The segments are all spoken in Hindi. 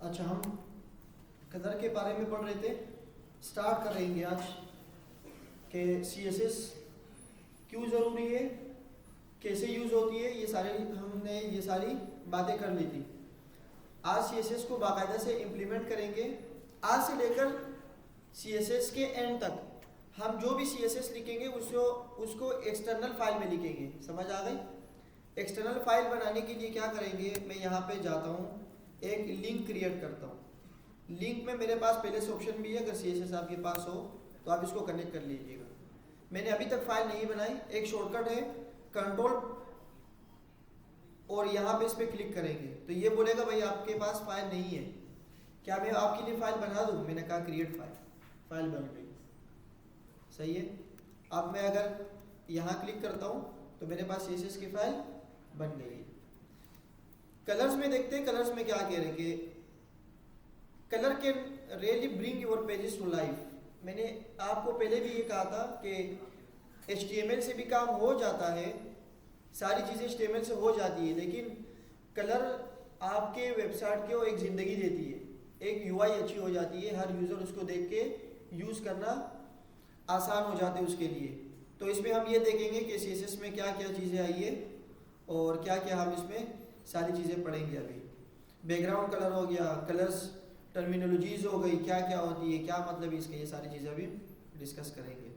अच्छा, हम कलर के बारे में पढ़ रहे थे। स्टार्ट कर रहेंगे आज कि CSS क्यों ज़रूरी है, कैसे यूज़ होती है, हमने ये सारी बातें कर ली थी। आज CSS को बाकायदा से इम्प्लीमेंट करेंगे। आज से लेकर CSS के एंड तक हम जो भी CSS लिखेंगे उसको एक्सटर्नल फाइल में लिखेंगे। समझ आ गई? एक्सटर्नल फाइल बनाने के लिए क्या करेंगे, मैं यहाँ पे जाता हूँ, एक लिंक क्रिएट करता हूँ। लिंक में मेरे पास पहले से ऑप्शन भी है, अगर CSS आपके पास हो तो आप इसको कनेक्ट कर लीजिएगा। मैंने अभी तक फाइल नहीं बनाई। एक शॉर्टकट है कंट्रोल और यहाँ पे इस पर क्लिक करेंगे तो ये बोलेगा भाई आपके पास फाइल नहीं है, क्या मैं आपके लिए फाइल बना दूँ? मैंने कहा क्रिएट फाइल बन गई। सही है। अब मैं अगर यहाँ क्लिक करता हूँ तो मेरे पास CSS की फाइल बन गई है। कलर्स में देखते हैं, कलर्स में क्या कह रहे हैं कि colour can really bring your pages to life. मैंने आपको पहले भी ये कहा था कि HTML से भी काम हो जाता है, सारी चीज़ें HTML से हो जाती है, लेकिन कलर आपके वेबसाइट को एक ज़िंदगी देती है, एक UI अच्छी हो जाती है, हर यूज़र उसको देख के यूज़ करना आसान हो जाते हैं उसके लिए। तो इसमें हम ये देखेंगे कि CSS में क्या क्या चीज़ें आई है और क्या क्या हम इसमें सारी चीज़ें पढ़ेंगे। अभी बैकग्राउंड कलर हो गया, कलर्स टर्मिनोलॉजीज हो गई, क्या क्या होती है, क्या मतलब इसके, ये सारी चीज़ें अभी डिस्कस करेंगे।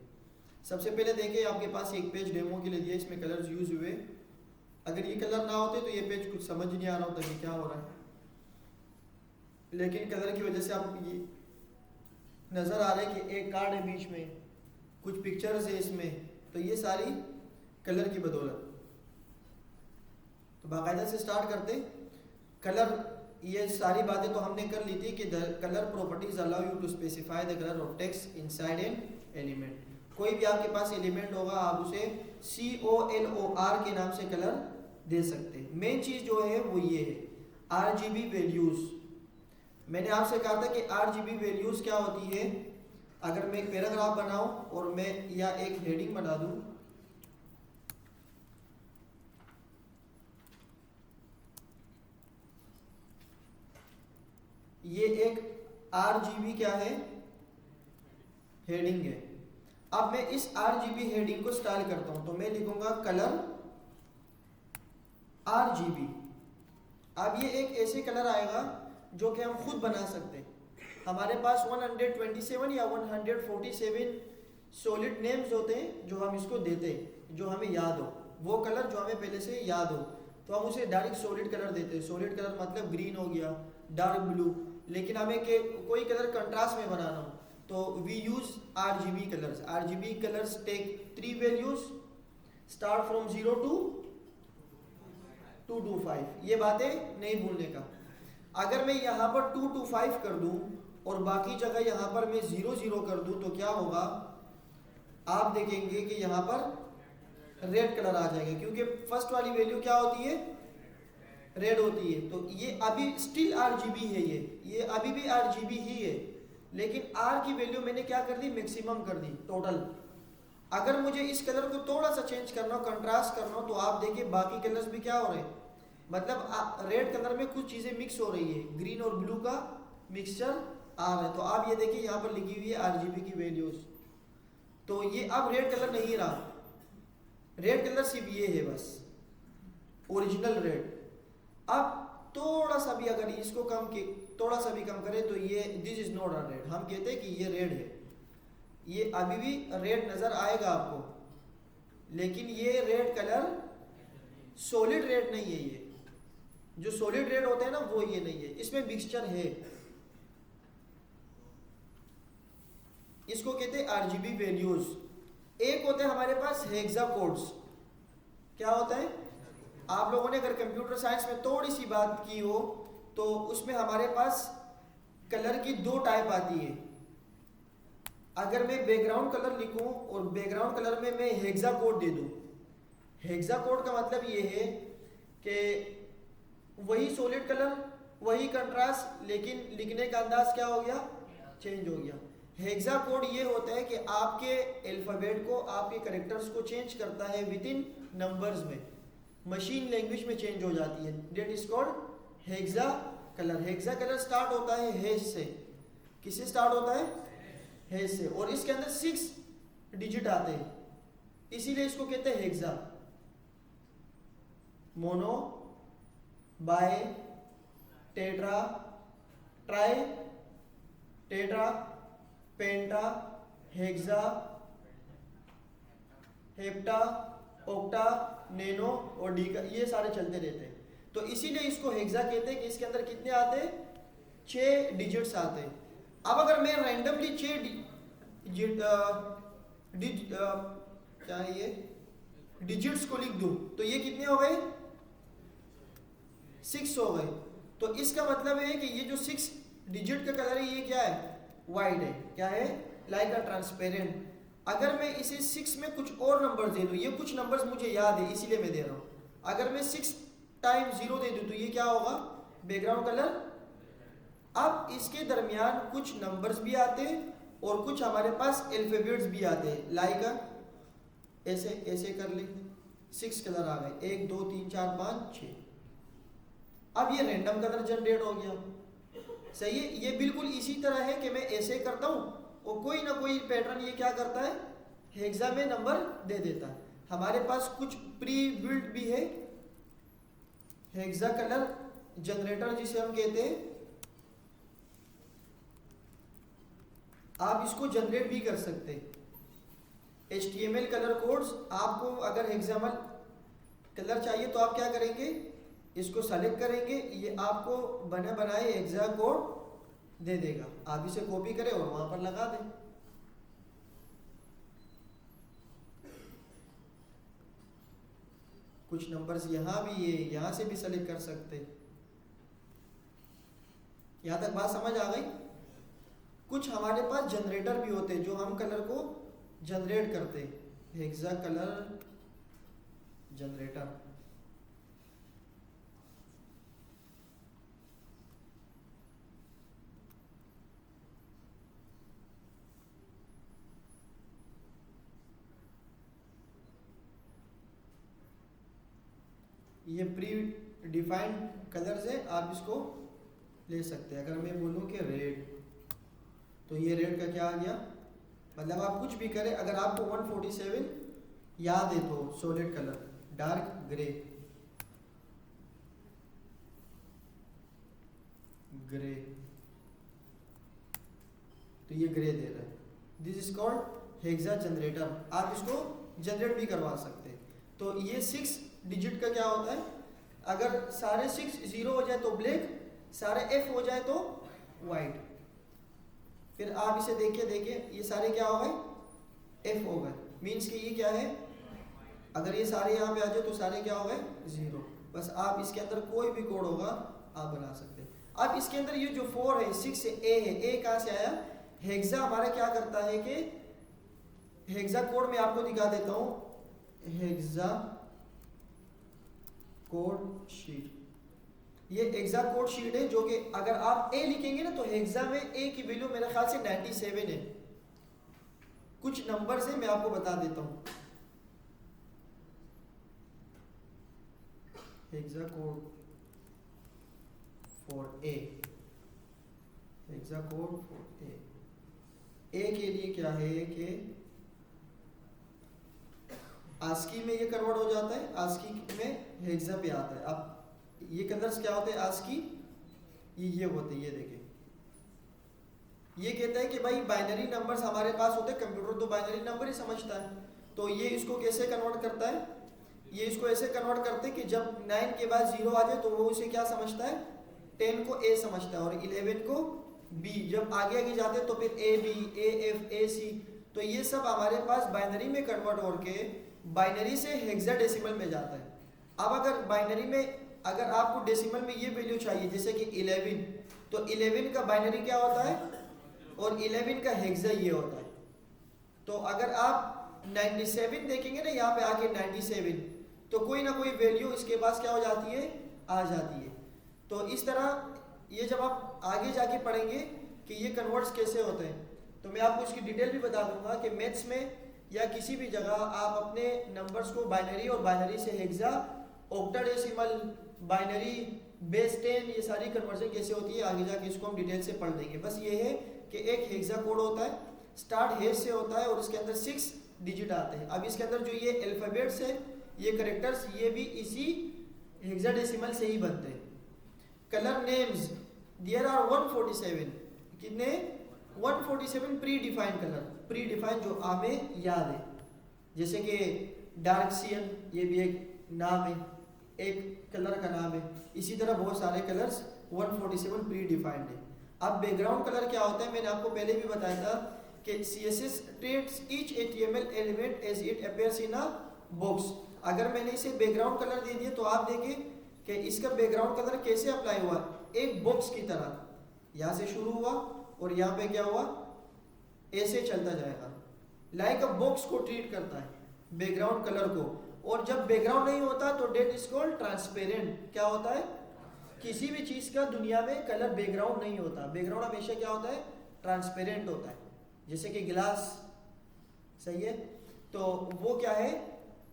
सबसे पहले देखिए, आपके पास एक पेज डेमो के लिए दिया, इसमें कलर्स यूज़ हुए। अगर ये कलर ना होते तो ये पेज कुछ समझ नहीं आ रहा होता कि क्या हो रहा है, लेकिन कलर की वजह से आप ये नज़र आ रहा है कि एक कार्ड है बीच में, कुछ पिक्चर्स है इसमें, तो ये सारी कलर की बदौलत। तो बाकायदा से स्टार्ट करते। कलर, ये सारी बातें तो हमने कर ली थी कि colour properties allow you to specify the colour of text inside an element. कोई भी आपके पास एलिमेंट होगा, आप उसे COLOR के नाम से कलर दे सकते हैं। मेन चीज़ जो है वो ये है RGB वैल्यूज़। मैंने आपसे कहा था कि RGB वैल्यूज़ क्या होती है। अगर मैं एक पैराग्राफ बनाऊं और मैं या एक हेडिंग बना दूं, ये एक RGB क्या है, हेडिंग है। अब मैं इस RGB हेडिंग को स्टाइल करता हूं तो मैं लिखूंगा कलर RGB। अब ये एक ऐसे कलर आएगा जो कि हम खुद बना सकते हैं। हमारे पास 127 या 147 सॉलिड नेम्स होते हैं जो हम इसको देते हैं, जो हमें याद हो, वो कलर जो हमें पहले से याद हो तो हम उसे डायरेक्ट सॉलिड कलर देते हैं। सॉलिड कलर मतलब ग्रीन हो गया, डार्क ब्लू। लेकिन हमें कोई कलर कंट्रास्ट में बनाना हो तो we use RGB colours. RGB colours take 3 values, start from 0 to 225। ये बातें नहीं भूलने का। अगर मैं यहाँ पर 2 to 5 कर दूं और बाकी जगह यहाँ पर मैं 0 0 कर दूं तो क्या होगा, आप देखेंगे कि यहाँ पर रेड कलर आ जाएगा, क्योंकि फर्स्ट वाली वैल्यू क्या होती है, रेड होती है। तो ये अभी स्टिल RGB है, ये अभी भी RGB ही है, लेकिन R की वैल्यू मैंने क्या कर दी, मैक्सिमम कर दी टोटल। अगर मुझे इस कलर को थोड़ा सा चेंज करना हो, कंट्रास्ट करना हो, तो आप देखिए बाकी कलर्स भी क्या हो रहे हैं, मतलब रेड कलर में कुछ चीज़ें मिक्स हो रही है, ग्रीन और ब्लू का मिक्सचर आ रहा है। तो आप ये देखिए यहाँ पर लिखी हुई है RGB की वैल्यूज। तो ये अब रेड कलर नहीं रहा, रेड कलर सिर्फ ये है बस, ओरिजिनल रेड। अब थोड़ा सा भी अगर इसको थोड़ा सा भी कम करें तो ये this is not a red, हम कहते हैं कि ये रेड है। ये अभी भी रेड नजर आएगा आपको, लेकिन ये रेड कलर सॉलिड रेड नहीं है। ये जो सॉलिड रेड होते हैं ना वो ये नहीं है, इसमें मिक्सचर है। इसको कहते हैं RGB वैल्यूज। एक होते हैं हमारे पास हेक्सा कोड्स। क्या होता है, आप लोगों ने अगर कंप्यूटर साइंस में थोड़ी सी बात की हो तो उसमें हमारे पास कलर की 2 टाइप आती है। अगर मैं बैकग्राउंड कलर लिखूं और बैकग्राउंड कलर में मैं हेक्सा कोड दे दूं, हेक्सा कोड का मतलब ये है कि वही सॉलिड कलर, वही कंट्रास्ट, लेकिन लिखने का अंदाज क्या हो गया, चेंज हो गया। हेक्सा कोड ये होता है कि आपके अल्फाबेट को, आपके कैरेक्टर्स को चेंज करता है विद इन नंबर्स में, मशीन लैंग्वेज में चेंज हो जाती है। That is called hexa colour. Hexa colour start होता है हैश से। किससे स्टार्ट होता है? हैश से। और इसके अंदर 6 डिजिट आते हैं, इसीलिए इसको कहते हैं hexa. Mono, bi, tetra, tri, tetra, penta, hexa, hepta, octa, nano और डी का, ये सारे चलते रहते हैं। तो इसीलिए इसको हेक्सा कहते हैं कि इसके अंदर कितने आते हैं? 6 डिजिट्स आते हैं। अब अगर मैं रैंडमली 6 क्या है ये डिजिट्स को लिख दूं तो ये कितने हो गए? 6 हो गए। तो इसका मतलब है कि ये जो 6 डिजिट का कलर है ये क्या है? वाइट है। क्या है? Like a transparent. अगर मैं इसे 6 में कुछ और नंबर दे दूं, ये कुछ नंबर्स मुझे याद है इसीलिए मैं दे रहा हूं। अगर मैं 6 टाइम्स 0 दे दूं तो ये क्या होगा? Background colour. अब इसके दरमियान कुछ नंबर्स भी आते हैं और कुछ हमारे पास अल्फाबेट्स भी आते हैं। लाइक ऐसे ऐसे कर ले, 6 कलर आ गए, 1 2 3 4 5 6। अब ये रैंडम कलर जनरेट हो गया। सही है। ये बिल्कुल इसी तरह है कि मैं ऐसे करता हूं और कोई ना कोई पैटर्न ये क्या करता है? हेक्सा में नंबर दे देता है। हमारे पास कुछ प्री बिल्ट भी है हेक्सा कलर जनरेटर जिसे हम कहते हैं। आप इसको जनरेट भी कर सकते हैं। HTML कलर कोड्स, आपको अगर हेक्सामल कलर चाहिए तो आप क्या करेंगे? इसको सेलेक्ट करेंगे, ये आपको बने बनाए हेक्सा कोड दे देगा। आप इसे कॉपी करें और वहां पर लगा दें। कुछ नंबर्स यहाँ भी है, यहाँ से भी सेलेक्ट कर सकते हैं। यहाँ तक बात समझ आ गई? कुछ हमारे पास जनरेटर भी होते हैं जो हम कलर को जनरेट करते हैं। Hexa colour generator. ये प्री डिफाइंड कलर्स है, आप इसको ले सकते हैं। अगर मैं बोलूँ कि रेड, तो ये रेड का क्या आ गया? मतलब आप कुछ भी करें, अगर आपको 147 याद है तो solid colour, dark grey, grey, तो ये ग्रे दे रहा है। This is called hexa generator. आप इसको जनरेट भी करवा सकते हैं। तो ये 6 डिजिट का क्या होता है? अगर सारे 6 0 हो जाए तो ब्लैक, सारे F हो जाए तो वाइट। फिर आप इसे देखिए ये सारे क्या हो गए? F हो गए। मीन्स कि ये क्या है? अगर ये सारे यहाँ पे आ जाए तो सारे क्या हो गए? 0। बस आप इसके अंदर कोई भी कोड होगा आप बना सकते हैं। अब इसके अंदर ये जो 4 है, 6 है, A है, A कहाँ से आया? हेक्सा हमारा क्या करता है कि हेक्सा कोड में आपको दिखा देता हूँ। हेक्सा कोड शीट, ये हेक्सा कोड शीट है जो कि अगर आप ए लिखेंगे ना तो हेक्सा में ए की वैल्यू मेरे ख्याल से 97 है। कुछ नंबर से मैं आपको बता देता हूं। Hexa code for a, hexa code for a के लिए क्या है कि आस्की में ये कन्वर्ट हो जाता है, आस्की में हेक्सा पे आता है। अब ये कलर्स क्या होते हैं? आस्की ये होते हैं, ये देखें। ये कहता है कि भाई बाइनरी नंबर्स हमारे पास होते हैं, कंप्यूटर तो बाइनरी नंबर ही समझता है। तो ये इसको कैसे कन्वर्ट करता है? ये इसको ऐसे कन्वर्ट करते हैं कि जब 9 के बाद 0 आ जाए तो वो उसे क्या समझता है? 10 को A समझता है और 11 को B। जब आगे आगे जाते हैं तो फिर AB, AF, AC। तो ये सब हमारे पास बाइनरी में कन्वर्ट होकर बाइनरी से हेक्साडेसिमल में जाता है। अब अगर बाइनरी में अगर आपको डेसिमल में ये वैल्यू चाहिए जैसे कि 11, तो 11 का बाइनरी क्या होता है और 11 का हेक्सा ये होता है। तो अगर आप 97 देखेंगे ना यहाँ पे आके 97, तो कोई ना कोई वैल्यू इसके पास क्या हो जाती है? आ जाती है। तो इस तरह ये जब आप आगे जाके पढ़ेंगे कि ये कन्वर्ट्स कैसे होते हैं तो मैं आपको इसकी डिटेल भी बता दूंगा कि मैथ्स में या किसी भी जगह आप अपने नंबर्स को बाइनरी और बाइनरी से हेक्सा, ऑक्टाडेसिमल, बाइनरी बेस 10, ये सारी कन्वर्जन कैसे होती है आगे जाके इसको हम डिटेल से पढ़ लेंगे। बस ये है कि एक हेक्सा कोड होता है, स्टार्ट हेश से होता है और उसके अंदर 6 डिजिट आते हैं। अब इसके अंदर जो ये अल्फ़ाबेट्स है, ये करेक्टर्स, ये भी इसी हेक्साडेसिमल से ही बनते हैं। कलर नेम्स देयर आर 147, कितने 147 pre defined colour, pre defined जो हमें याद है, जैसे कि डार्क सियन, ये भी एक नाम है, एक कलर का नाम है। इसी तरह बहुत सारे कलर्स 147 प्री डिफाइंड है। अब बैकग्राउंड कलर क्या होता है, मैंने आपको पहले भी बताया था कि CSS treats each HTML element as it appears in a box। अगर मैंने इसे बैकग्राउंड कलर दे दिया तो आप देखें कि इसका बैकग्राउंड कलर कैसे अप्लाई हुआ, एक बॉक्स की तरह यहाँ से शुरू हुआ और यहाँ पे क्या हुआ, ऐसे चलता जाएगा, लाइक अ बॉक्स को ट्रीट करता है बैकग्राउंड कलर को। और जब बैकग्राउंड नहीं होता तो डेट इज कॉल्ड ट्रांसपेरेंट। क्या होता है, किसी भी चीज का दुनिया में कलर बैकग्राउंड नहीं होता, बैकग्राउंड हमेशा क्या होता है, ट्रांसपेरेंट होता है। जैसे कि गिलास, सही है, तो वो क्या है,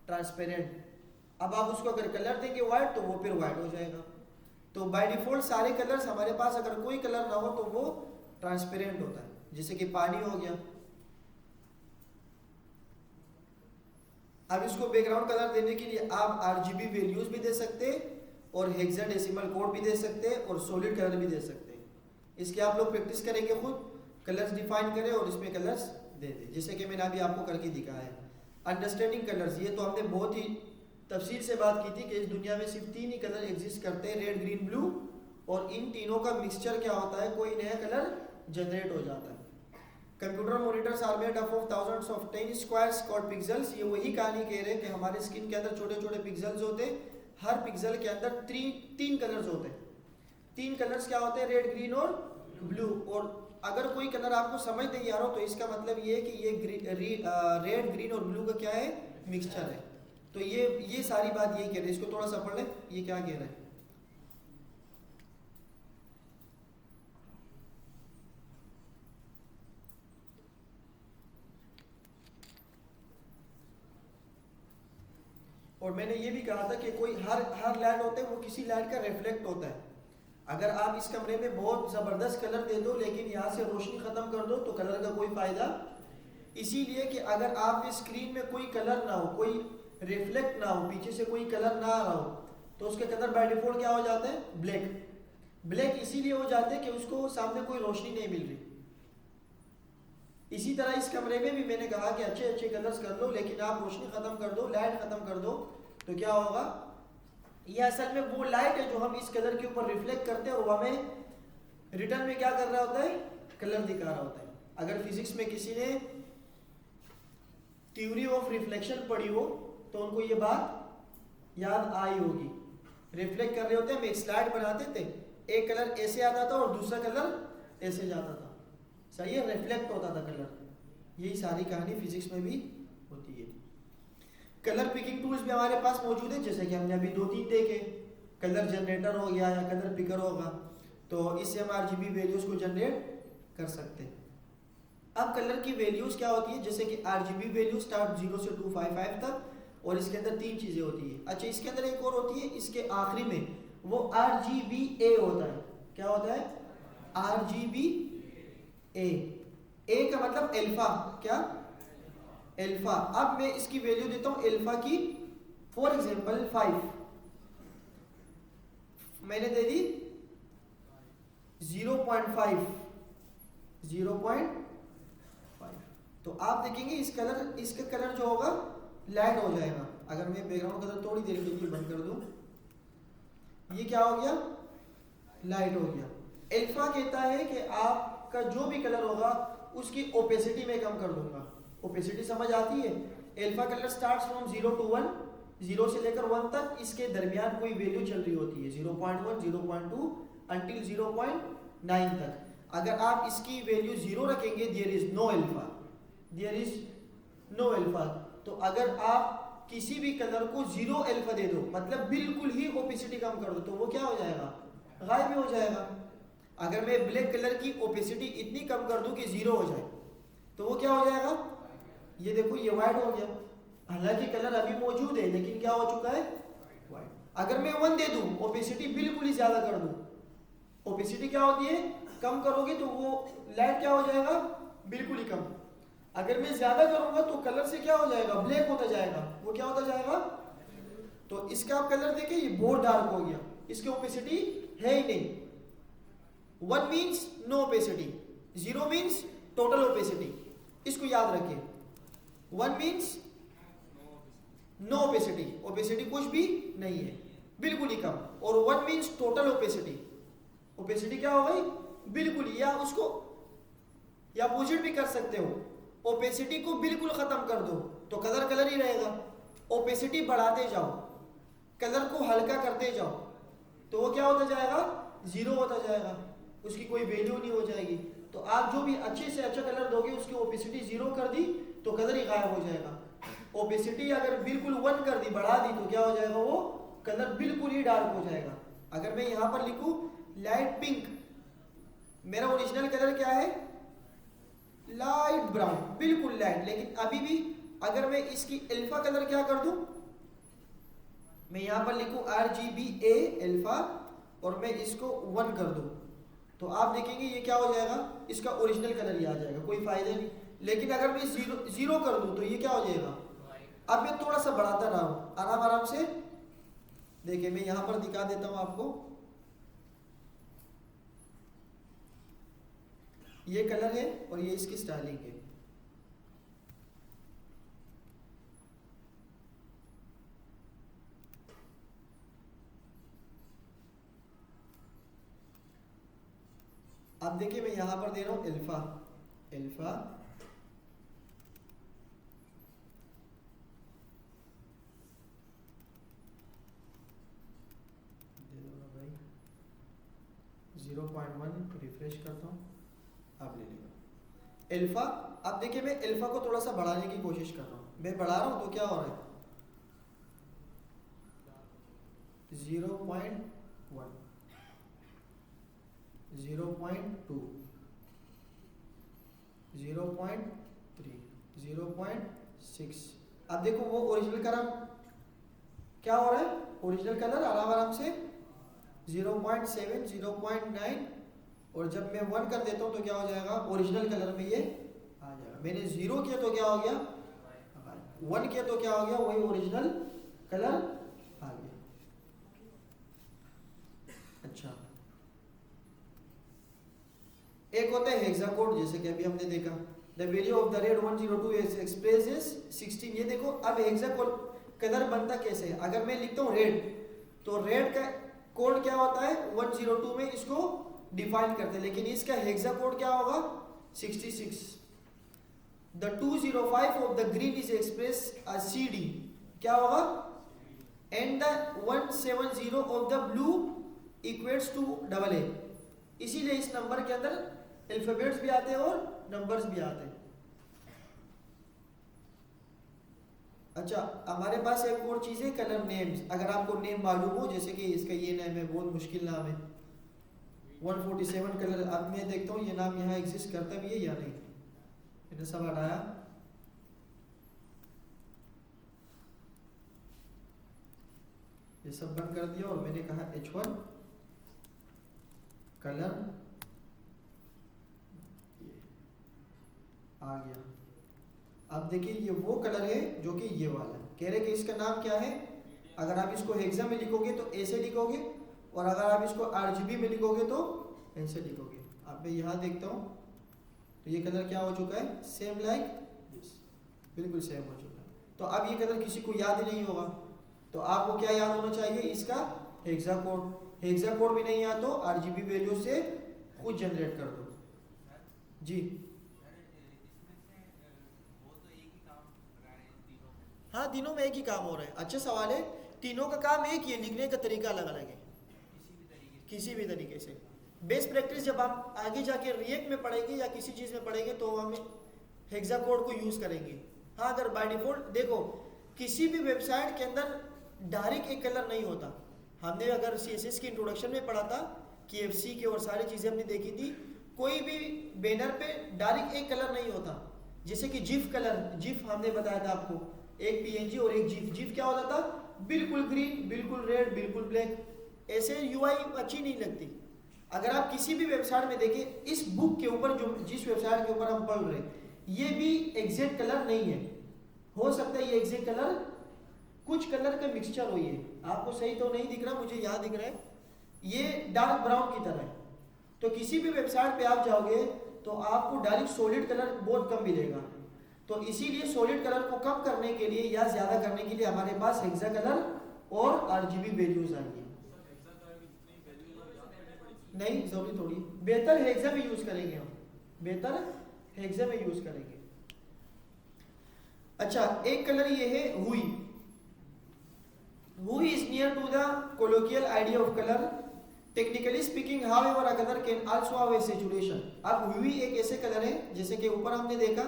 ट्रांसपेरेंट। अब आप उसको अगर कलर देंगे व्हाइट तो वो फिर व्हाइट हो जाएगा। तो बाय डिफॉल्ट सारे कलर्स हमारे पास, अगर कोई कलर ना हो तो वो ट्रांसपेरेंट होता है, जैसे कि पानी हो गया। अब इसको बैकग्राउंड कलर देने के लिए आप RGB वैल्यूज भी दे सकते हैं और हेक्साडेसिमल कोड भी दे सकते हैं और सॉलिड कलर भी दे सकते हैं। इसके आप लोग प्रैक्टिस करेंगे, खुद कलर्स डिफाइन करें और इसमें कलर्स दे दें, जैसे कि मैंने अभी आपको करके दिखाया है। अंडरस्टैंडिंग कलर्स, ये तो हमने बहुत ही तफसील से बात की थी कि इस दुनिया में सिर्फ 3 ही कलर एग्जिस्ट करते हैं, रेड ग्रीन ब्लू, और इन तीनों का मिक्सचर क्या होता है, कोई नया कलर जनरेट हो जाता है। Computer monitors are made up of thousands of 10 square square pixels. ये वही कहानी कह रहे हैं कि हमारे स्किन के अंदर छोटे छोटे पिक्सेल्स होते हैं, हर पिक्सल के अंदर 3 कलर्स होते हैं। 3 कलर्स क्या होते हैं, रेड ग्रीन और ब्लू। और अगर कोई कलर आपको समझ नहीं आ रहा हो तो इसका मतलब ये है कि ये रेड ग्रीन और ब्लू का क्या है, मिक्सचर है। तो ये सारी बात यही कह रहे हैं। इसको थोड़ा सा पढ़ लें, ये क्या कह रहा है। और मैंने ये भी कहा था कि कोई हर लाइट होता है वो किसी लाइट का रिफ्लेक्ट होता है। अगर आप इस कमरे में बहुत ज़बरदस्त कलर दे दो लेकिन यहाँ से रोशनी ख़त्म कर दो तो कलर का कोई फ़ायदा। इसीलिए कि अगर आप स्क्रीन में कोई कलर ना हो, कोई रिफ्लेक्ट ना हो, पीछे से कोई कलर ना आ रहा हो, तो उसके कलर बाय डिफॉल्ट क्या हो जाते हैं, ब्लैक। ब्लैक इसीलिए हो जाते हैं कि उसको सामने कोई रोशनी नहीं मिल रही। इसी तरह इस कमरे में भी मैंने कहा कि अच्छे अच्छे कलर्स कर लो लेकिन आप रोशनी ख़त्म कर दो, लाइट ख़त्म कर दो, तो क्या होगा, ये असल में वो लाइट है जो हम इस कलर के ऊपर रिफ्लेक्ट करते हैं और वो हमें रिटर्न में क्या कर रहा होता है, कलर दिखा रहा होता है। अगर फिजिक्स में किसी ने थ्योरी ऑफ रिफ्लेक्शन पढ़ी हो तो उनको ये बात याद आई होगी। रिफ्लेक्ट कर रहे होते हैं, हम एक स्लाइड बनाते थे, एक कलर ऐसे आता था और दूसरा कलर ऐसे जाता था, सही है, रिफ्लेक्ट होता था कलर। यही सारी कहानी फिजिक्स में भी होती है। कलर पिकिंग टूल्स भी हमारे पास मौजूद है, जैसे कि हमने अभी 2-3 देखे, कलर जनरेटर हो गया या कलर पिकर होगा, तो इससे हम RGB वैल्यूज को जनरेट कर सकते हैं। अब कलर की वैल्यूज क्या होती है, जैसे कि RGB वैल्यू स्टार्ट 0 से 255 तक, और इसके अंदर 3 चीजें होती है। अच्छा, इसके अंदर एक और होती है, इसके आखिरी में वो RGBA होता है। क्या होता है, RGBA। ए का मतलब अल्फा, क्या, अल्फा। अब मैं इसकी वैल्यू देता हूं अल्फा की, फॉर एग्जांपल 5 मैंने दे दी 0.5, तो आप देखेंगे इसका कलर जो होगा लाइट हो जाएगा। अगर मैं बैकग्राउंड कलर थोड़ी देर के लिए बंद कर दूं, ये क्या हो गया, लाइट हो गया। अल्फा कहता है कि आपका जो भी कलर होगा उसकी ओपेसिटी में कम कर दूंगा। ओपेसिटी समझ आती है, alpha colour starts from 0 to 1, 0 से लेकर 1 तक, इसके दरमियान कोई वैल्यू चल रही होती है, 0.1, 0.2 अंटिल 0.9 तक। अगर आप इसकी वैल्यू 0 रखेंगे, there is no alpha, there is no alpha. तो अगर आप किसी भी कलर को 0 अल्फा दे दो, मतलब बिल्कुल ही ओपेसिटी कम कर दो, तो वो क्या हो जाएगा, गायब हो जाएगा। अगर मैं ब्लैक कलर की ओपेसिटी इतनी कम कर दूं कि 0 हो जाए, तो वो क्या हो जाएगा, ये देखो ये वाइट हो गया। हालांकि कलर अभी मौजूद है लेकिन क्या हो चुका है, वाइट। अगर मैं 1 दे दूं, ओपेसिटी बिल्कुल ही ज्यादा कर दूं, ओपेसिटी क्या होती है, कम करोगे तो वो लाइट क्या हो जाएगा, बिल्कुल ही कम। अगर मैं ज्यादा करूंगा तो कलर से क्या हो जाएगा, ब्लैक होता जाएगा, वो क्या होता जाएगा। तो इसका आप कलर देखें, ये बहुत डार्क हो गया, इसकी ओपेसिटी है ही नहीं। 1 means no opacity, 0 means total opacity, इसको याद रखिए। 1 मीन्स नो ओपेसिटी, ओपेसिटी कुछ भी नहीं है, बिल्कुल ही कम। और 1 मीन्स टोटल ओपेसिटी, ओपेसिटी क्या हो गई, बिल्कुल। या उसको या अपोजिट भी कर सकते हो, ओपेसिटी को बिल्कुल खत्म कर दो तो कलर कलर ही रहेगा, ओपेसिटी बढ़ाते जाओ, कलर को हल्का करते जाओ, तो वो क्या होता जाएगा, 0 होता जाएगा, उसकी कोई वैल्यू नहीं हो जाएगी। तो आप जो भी अच्छे से अच्छा कलर दोगे, उसकी ओपेसिटी 0 कर दी तो कलर ही गायब हो जाएगा। ओपेसिटी अगर बिल्कुल 1 कर दी, बढ़ा दी, तो क्या हो जाएगा, वो कलर बिल्कुल ही डार्क हो जाएगा। अगर मैं यहां पर लिखूं लाइट पिंक, मेरा ओरिजिनल कलर क्या है, लाइट ब्राउन, बिल्कुल लाइट। लेकिन अभी भी अगर मैं इसकी अल्फा कलर क्या कर दूं, मैं यहां पर लिखूं RGBA अल्फा और मैं इसको 1 कर दूं, तो आप देखेंगे ये क्या हो जाएगा, इसका ओरिजिनल कलर ही आ जाएगा, कोई फायदा नहीं। लेकिन अगर मैं 0 कर दूं तो ये क्या हो जाएगा। अब मैं थोड़ा सा बढ़ाता रहा हूं, आराम आराम से देखिए, मैं यहां पर दिखा देता हूं आपको, ये कलर है और ये इसकी स्टाइलिंग है। अब देखिए मैं यहां पर दे रहा हूं अल्फा, अल्फा दे दो ना भाई, 0.1 रिफ्रेश करता हूं, आप ले लेगा अल्फा। अब देखिए मैं अल्फा को थोड़ा सा बढ़ाने की कोशिश कर रहा हूं, मैं बढ़ा रहा हूं तो क्या हो रहा है, 0.1, 0.2, 0.3, 0.6। अब देखो वो ओरिजिनल कलर क्या हो रहा है, ओरिजिनल कलर आराम आराम से 0.7, 0.9, और जब मैं 1 कर देता हूं तो क्या हो जाएगा, ओरिजिनल कलर में ये आ जाएगा। मैंने 0 किया तो क्या हो गया, 1 किया तो क्या हो गया, वही ओरिजिनल कलर आ गया। अच्छा, एक होता है हेक्साकोड, जैसे कि अभी हमने देखा, the value of the red 102 is express is 16। ये देखो अब हेक्साकोड कलर बनता कैसे है। अगर मैं लिखता हूँ रेड, तो रेड का कोड क्या होता है, 102 में इसको डिफाइन करते हैं, लेकिन इसका हेक्साकोड क्या होगा, 66। The 205 of the green is express as CD, क्या होगा, and the 170 of the blue equates to AA। इसीलिए इस नंबर के अंदर अल्फाबेट्स भी आते हैं और नंबर्स भी आते हैं। अच्छा, हमारे पास एक और चीज है कलर नेम्स। अगर आपको नेम मालूम हो, जैसे कि इसका ये नाम है, बहुत मुश्किल नाम है 147 कलर। अब मैं देखता हूँ ये नाम यहाँ एग्जिस्ट करता भी है या नहीं, मैंने सब हटाया। ये सब बंद कर दिया और मैंने कहा H1 कलर, आ गया। अब देखिए ये वो कलर है जो कि ये वाला है, कह रहे कि इसका नाम क्या है। अगर आप इसको हेक्सा में लिखोगे तो ऐसे लिखोगे, और अगर आप इसको RGB में लिखोगे तो ऐसे लिखोगे। अब मैं यहाँ देखता हूँ तो ये कलर क्या हो चुका है, सेम लाइक दिस, बिल्कुल सेम हो चुका है। तो अब ये कलर किसी को याद ही नहीं होगा, तो आपको क्या याद होना चाहिए, इसका हेक्सा कोड। हेक्सा कोड भी नहीं याद तो RGB वैल्यू से खुद जनरेट कर दो जी। हाँ, तीनों में एक ही काम हो रहा है। अच्छा सवाल है, तीनों का काम एक ही है, लिखने का तरीका अलग अलग है किसी भी तरीके से। बेस्ट प्रैक्टिस जब आप आगे जाके रिएक्ट में पढ़ेंगे या किसी चीज़ में पढ़ेंगे तो हम हेक्सा कोड को यूज़ करेंगे। हाँ, अगर बाय डिफॉल्ट देखो किसी भी वेबसाइट के अंदर डायरेक्ट एक कलर नहीं होता। हमने अगर CSS की इंट्रोडक्शन में पढ़ा था, KFC के और सारी चीज़ें हमने देखी थी, कोई भी बैनर पे डायरेक्ट एक कलर नहीं होता। जैसे कि जिफ कलर, जिफ हमने बताया था आपको, एक PNG और एक जिफ। जिफ क्या होता था, बिल्कुल ग्रीन, बिल्कुल रेड, बिल्कुल ब्लैक, ऐसे यूआई अच्छी नहीं लगती। अगर आप किसी भी वेबसाइट में देखें, इस बुक के ऊपर जो जिस वेबसाइट के ऊपर हम पढ़ रहे हैं, ये भी एग्जैक्ट कलर नहीं है। हो सकता है ये एग्जैक्ट कलर कुछ कलर का मिक्सचर हो। ये आपको सही तो नहीं दिख रहा, मुझे यहाँ दिख रहा है, ये डार्क ब्राउन की तरह है। तो किसी भी वेबसाइट पे आप जाओगे तो आपको डायरेक्ट सॉलिड कलर बहुत कम मिलेगा। तो इसीलिए सॉलिड कलर को कम करने के लिए या ज्यादा करने के लिए हमारे पास हेक्सा कलर और आरजीबी वैल्यूज आएंगे। नहीं जरूरी थोड़ी, बेहतर हेक्सा में यूज करेंगे हम, बेहतर हेक्सा में यूज करेंगे। अच्छा, एक कलर ये है hue. Hue is near to the colloquial idea of colour. Technically speaking however a colour can also have a saturation. अब हुई एक ऐसे कलर है, जैसे कि ऊपर हमने देखा,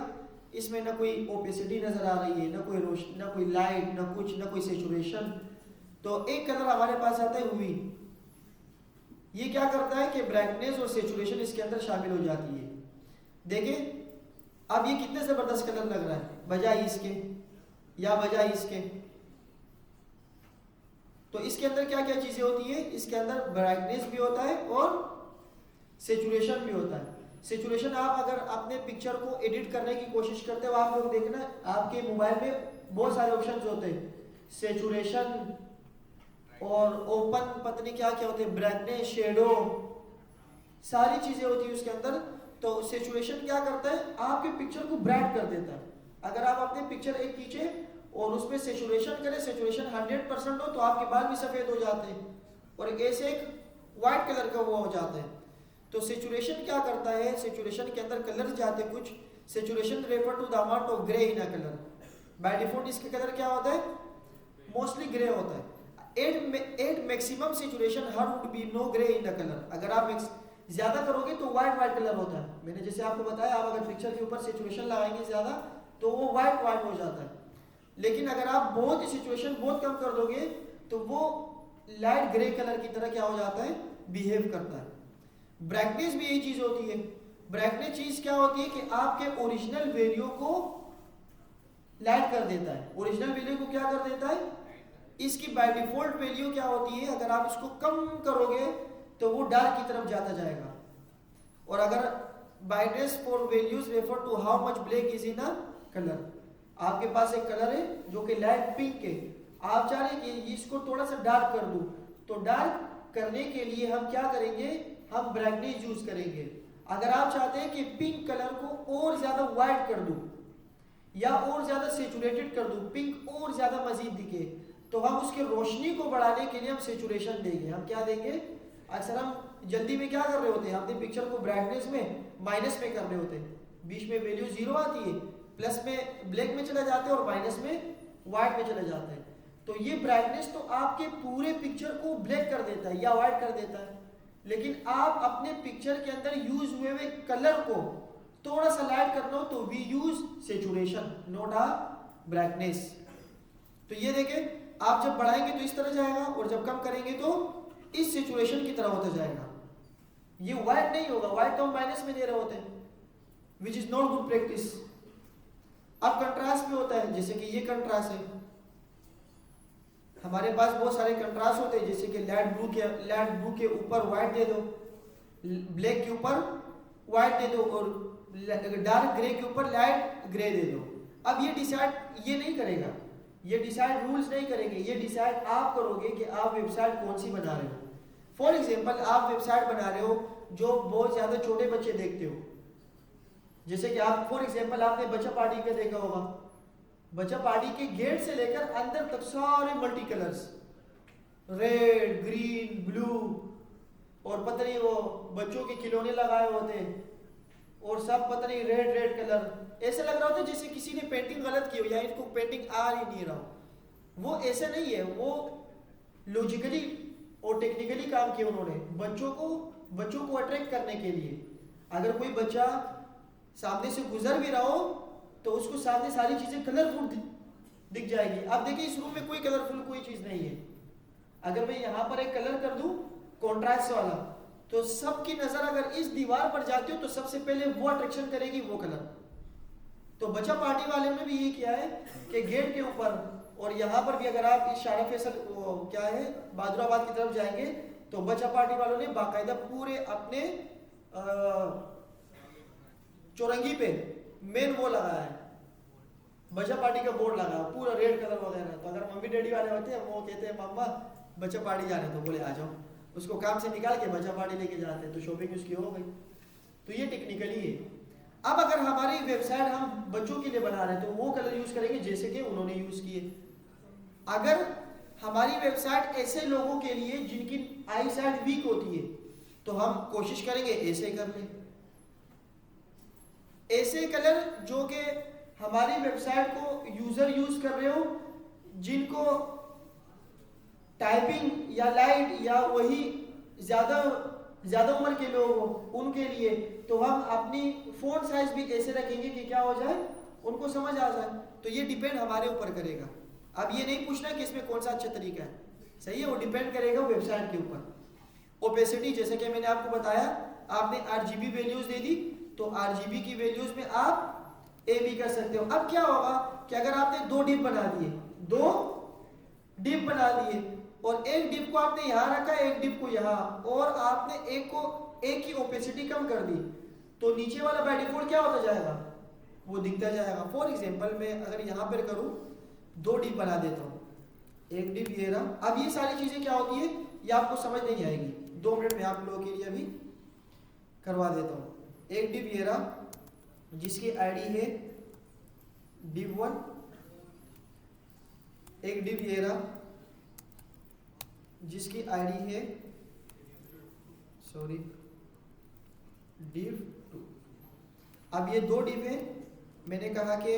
इसमें ना कोई ओपेसिटी नजर आ रही है, ना कोई रोशनी, ना कोई लाइट, ना कुछ, ना कोई सैचुरेशन। तो एक कलर हमारे पास आता है हुई। ये क्या करता है कि ब्राइटनेस और सैचुरेशन इसके अंदर शामिल हो जाती है। देखें अब ये कितने जबरदस्त कलर लग रहा है बजाय इसके या बजाय इसके। तो इसके अंदर क्या क्या चीजें होती है, इसके अंदर ब्राइटनेस भी होता है और सैचुरेशन भी होता है। सैचुरेशन आप अगर अपने पिक्चर को एडिट करने की कोशिश करते हो, आप लोग देखना आपके मोबाइल में बहुत सारे ऑप्शंस होते हैं, सैचुरेशन और ओपन, पता नहीं क्या क्या होते हैं, ब्राइटनेस, शेडो, सारी चीजें होती है उसके अंदर। तो सैचुरेशन क्या करता है, आपके पिक्चर को ब्राइट कर देता है। अगर आप अपने पिक्चर एक खींचे और उसमें सैचुरेशन करें, सैचुरेशन 100% हो, तो आपके बाल भी सफेद हो जाते हैं और ऐसे एक वाइट कलर का वो हो जाता है। तो सैचुरेशन क्या करता है, सैचुरेशन के अंदर कलर जाते हैं कुछ। Saturation refer to the amount of grey in a colour. By default इसके कलर क्या होता है, मोस्टली ग्रे होता है। At maximum saturation her would be no grey in the colour. अगर आप ज्यादा करोगे तो व्हाइट कलर होता है। मैंने जैसे आपको बताया, आप अगर पिक्चर के ऊपर सैचुरेशन लगाएंगे ज्यादा तो वो व्हाइट हो जाता है। लेकिन अगर आप बहुत सैचुरेशन बहुत कम कर दोगे तो वो लाइट ग्रे कलर की तरह क्या हो जाता है, बिहेव करता है। ब्राइटनेस भी यही चीज होती है। ब्राइटनेस चीज क्या होती है कि आपके ओरिजिनल वैल्यू को लाइट कर देता है। ओरिजिनल वैल्यू को क्या कर देता है, इसकी बाय डिफॉल्ट वैल्यू क्या होती है, अगर आप इसको कम करोगे तो वो डार्क की तरफ जाता जाएगा। और अगर brightness for values refer to how much black is in a colour. आपके पास एक कलर है जो कि लाइट पिंक है, आप चाह रहे हैं कि इसको थोड़ा सा डार्क कर दूं, तो डार्क करने के लिए हम क्या करेंगे, हम ब्राइटनेस यूज करेंगे। अगर आप चाहते हैं कि पिंक कलर को और ज्यादा व्हाइट कर दूं या और ज्यादा सैचुरेटेड कर दूं, पिंक और ज्यादा मजीद दिखे, तो हम उसकी रोशनी को बढ़ाने के लिए हम सैचुरेशन देंगे। हम क्या देंगे, अक्सर हम जल्दी में क्या कर रहे होते हैं, अपने पिक्चर को ब्राइटनेस में माइनस में कर रहे होते हैं, बीच में वैल्यू 0 आती है, प्लस में ब्लैक में चला जाते हैं और माइनस में व्हाइट में चले जाते हैं। तो ये ब्राइटनेस तो आपके पूरे पिक्चर को ब्लैक कर देता है या व्हाइट कर देता है। लेकिन आप अपने पिक्चर के अंदर यूज हुए कलर को थोड़ा सा लाइट करना हो तो we use saturation, not a brightness. तो ये देखें, आप जब बढ़ाएंगे तो इस तरह जाएगा और जब कम करेंगे तो इस सिचुएशन की तरह होता जाएगा। ये व्हाइट नहीं होगा, व्हाइट तो हम माइनस में दे रहे होते हैं, which is not good practice. अब कंट्रास्ट भी होता है, जैसे कि ये कंट्रास्ट है, हमारे पास बहुत सारे कंट्रास्ट होते हैं, जैसे कि लाइट ब्लू के ऊपर व्हाइट दे दो, ब्लैक के ऊपर व्हाइट दे दो और डार्क ग्रे के ऊपर लाइट ग्रे दे दो। अब ये डिसाइड ये नहीं करेगा, ये डिसाइड रूल्स नहीं करेंगे, ये डिसाइड आप करोगे कि आप वेबसाइट कौन सी बना रहे हो। फॉर एग्जांपल, आप वेबसाइट बना रहे हो जो बहुत ज्यादा छोटे बच्चे देखते हो, जैसे कि आप फॉर एग्जांपल आपने बच्चा पार्टी का देखा होगा, बच्चा पार्टी के गेट से लेकर अंदर तक सारे multi colours, red, green, blue, और पता नहीं वो बच्चों के खिलौने लगाए होते हैं और सब पता नहीं रेड कलर, ऐसे लग रहा होता है जैसे किसी ने पेंटिंग गलत की हो या इनको पेंटिंग आ ही नहीं रहा। वो ऐसे नहीं है, वो लॉजिकली और टेक्निकली काम किया उन्होंने बच्चों को अट्रैक्ट करने के लिए। अगर कोई बच्चा सामने से गुजर भी रहा हो तो उसको सामने सारी चीजें कलरफुल दिख जाएगी। अब देखिए इस रूम में कोई कलरफुल कोई चीज नहीं है, अगर मैं यहाँ पर एक कलर कर दूं कॉन्ट्रास्ट वाला, तो सबकी नजर अगर इस दीवार पर जाती हो तो सबसे पहले वो अट्रैक्शन करेगी वो कलर। तो बच्चा पार्टी वाले ने भी ये किया है कि गेट के ऊपर और यहाँ पर भी अगर आप इस शारा फैसल क्या है बहादुराबाद की तरफ जाएंगे तो बचा पार्टी वालों ने बाकायदा पूरे अपने चौरंगी पे मेन वो लगाया है, बचा पार्टी का बोर्ड लगा पूरा रेड कलर वगैरह। तो अगर मम्मी डैडी वाले होते हैं वो कहते हैं मम्मा बचा पार्टी जाने तो बोले आ जाओ, उसको काम से निकाल के बचा पार्टी लेके जाते हैं, तो शॉपिंग उसकी हो गई। तो ये टेक्निकली है। अब अगर हमारी वेबसाइट हम बच्चों के लिए बना रहे हैं तो वो कलर यूज करेंगे जैसे कि उन्होंने यूज किए। अगर हमारी वेबसाइट ऐसे लोगों के लिए जिनकी आई साइड वीक होती है तो हम कोशिश करेंगे ऐसे कर लें, ऐसे कलर जो कि हमारी वेबसाइट को यूजर यूज कर रहे हो, जिनको टाइपिंग या लाइट या वही ज्यादा उम्र के लोग हो उनके लिए, तो हम अपनी फोन साइज भी ऐसे रखेंगे कि क्या हो जाए उनको समझ आ जाए। तो ये डिपेंड हमारे ऊपर करेगा। अब ये नहीं पूछना कि इसमें कौन सा अच्छा तरीका है, सही है, वो डिपेंड करेगा वेबसाइट के ऊपर। ओपेसिटी जैसे कि मैंने आपको बताया, आपने RGB वैल्यूज दे दी तो RGB की वैल्यूज में आप ए भी कर सकते हो। अब क्या होगा कि अगर आपने 2 डिप बना दिए, 2 डिप बना दिए और एक डिप को आपने यहाँ रखा, एक डिप को यहाँ, और आपने एक की ओपेसिटी कम कर दी, तो नीचे वाला बाय डिफॉल्ट क्या होता जाएगा, वो दिखता जाएगा। फॉर एग्जांपल मैं अगर यहाँ पर करूँ 2 डिप बना देता हूँ, एक डिप ये रहा। अब ये सारी चीजें क्या होती है ये आपको समझ नहीं आएगी, 2 मिनट में आप लोगों के लिए अभी करवा देता हूँ। एक डिप ये रहा जिसकी आईडी है div1, एक डिप ये रहा जिसकी आईडी है div2। अब ये 2 डिप है, मैंने कहा कि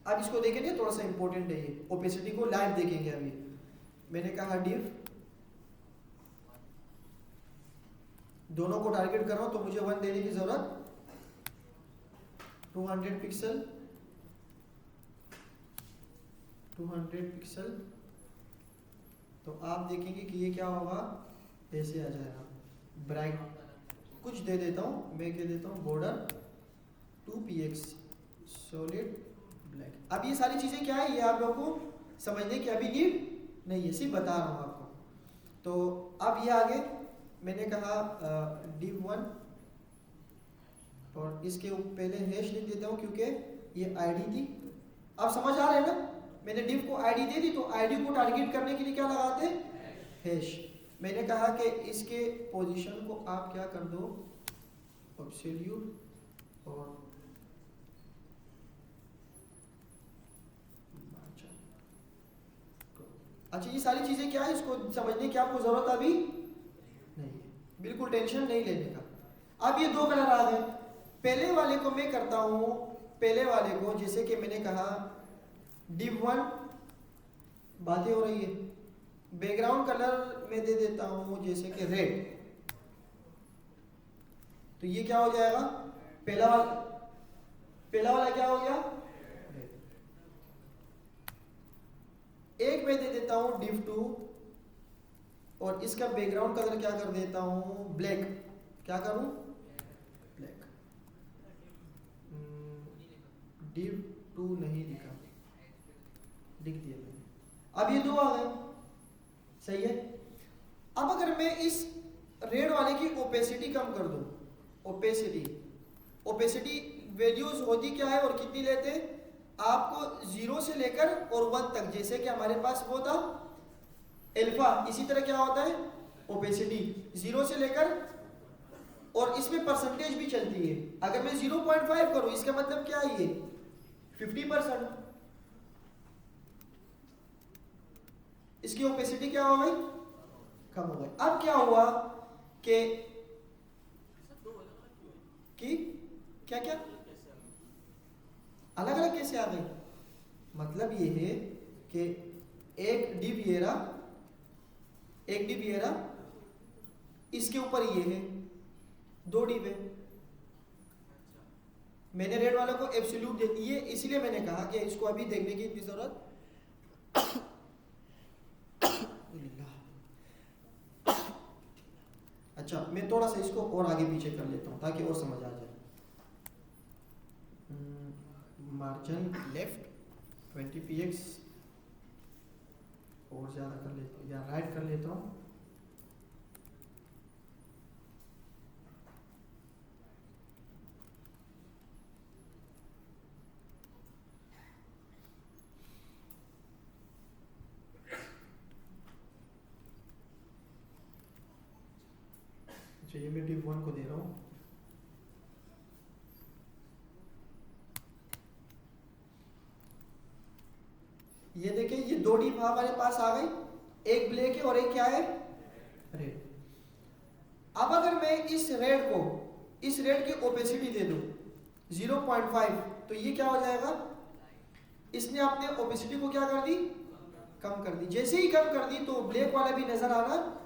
अब इसको देखेंगे, थोड़ा सा इंपॉर्टेंट है ये, ओपेसिटी को लाइव देखेंगे। अभी मैंने कहा डिव, दोनों को टारगेट कर रहा हूं तो मुझे 1 देने की जरूरत, 200 पिक्सल, 200 पिक्सल। तो आप देखेंगे कि ये क्या होगा, ऐसे आ जाएगा। ब्राइट कुछ दे देता हूं, मैं क्या देता हूं, बॉर्डर 2px सॉलिड ब्लैक। अब ये सारी चीजें क्या है ये आप लोगों को समझने की अभी नीड नहीं है, सिर्फ बता रहा हूं आपको। तो अब ये आगे मैंने कहा div1 और इसके पहले हैश लिख देता हूं क्योंकि ये आईडी थी। अब समझ आ रहे हैं ना, मैंने div को आईडी दे दी तो आईडी को टारगेट करने के लिए क्या लगाते हैं, हैश। मैंने कहा कि इसके पोजीशन को आप क्या कर दो, एब्सोल्यूट, और अच्छा ये सारी चीजें क्या है इसको समझने की आपको जरूरत अभी नहीं है, बिल्कुल टेंशन नहीं लेने का। अब ये 2 कलर आ गए। पहले वाले को मैं करता हूं, पहले वाले को जैसे कि मैंने कहा div1 बातें हो रही है, बैकग्राउंड कलर मैं दे देता हूं जैसे कि रेड। तो ये क्या हो जाएगा, पहला वाला क्या हो गया, एक मैं दे देता हूं div2 और इसका बैकग्राउंड कलर क्या कर देता हूं, ब्लैक। क्या करूं, ब्लैक। div2 नहीं लिखा, लिख दिया मैंने। अब ये 2 आ गए, सही है। अब अगर मैं इस रेड वाले की ओपेसिटी कम कर दूं, ओपेसिटी वैल्यूज होती क्या है और कितनी लेते हैं, आपको 0 से लेकर और 1 तक, जैसे कि हमारे पास वो था अल्फा, इसी तरह क्या होता है ओपेसिटी 0 से लेकर, और इसमें परसेंटेज भी चलती है। अगर मैं 0.5 करूं इसका मतलब क्या है, ये 50%, इसकी ओपेसिटी क्या हो गई, कम हो गई। अब क्या हुआ कि क्या अलग अलग कैसे आ गई, मतलब ये है कि एक डिव ये रहा, इसके ऊपर ये है, 2 डिव है। मैंने रेड वाले को एब्सोल्यूट दे दी है, इसलिए मैंने कहा कि इसको अभी देखने की इतनी जरूरत। अच्छा मैं थोड़ा सा इसको और आगे पीछे कर लेता हूं ताकि और समझ आ जाए। मार्जिन लेफ्ट 20px और ज़्यादा कर लेता हूँ या राइट कर लेता हूँ। ये मैं div1 को दे रहा हूँ। ये देखें, ये दो डिव हमारे पास आ गई, एक ब्लैक है और एक क्या है, रेड। अब अगर मैं इस रेड की ओपेसिटी दे दूं 0.5, तो ये क्या हो जाएगा, इसने अपने ओपेसिटी को क्या कर दी, कम कर दी। जैसे ही कम कर दी तो ब्लैक वाला भी नजर आना,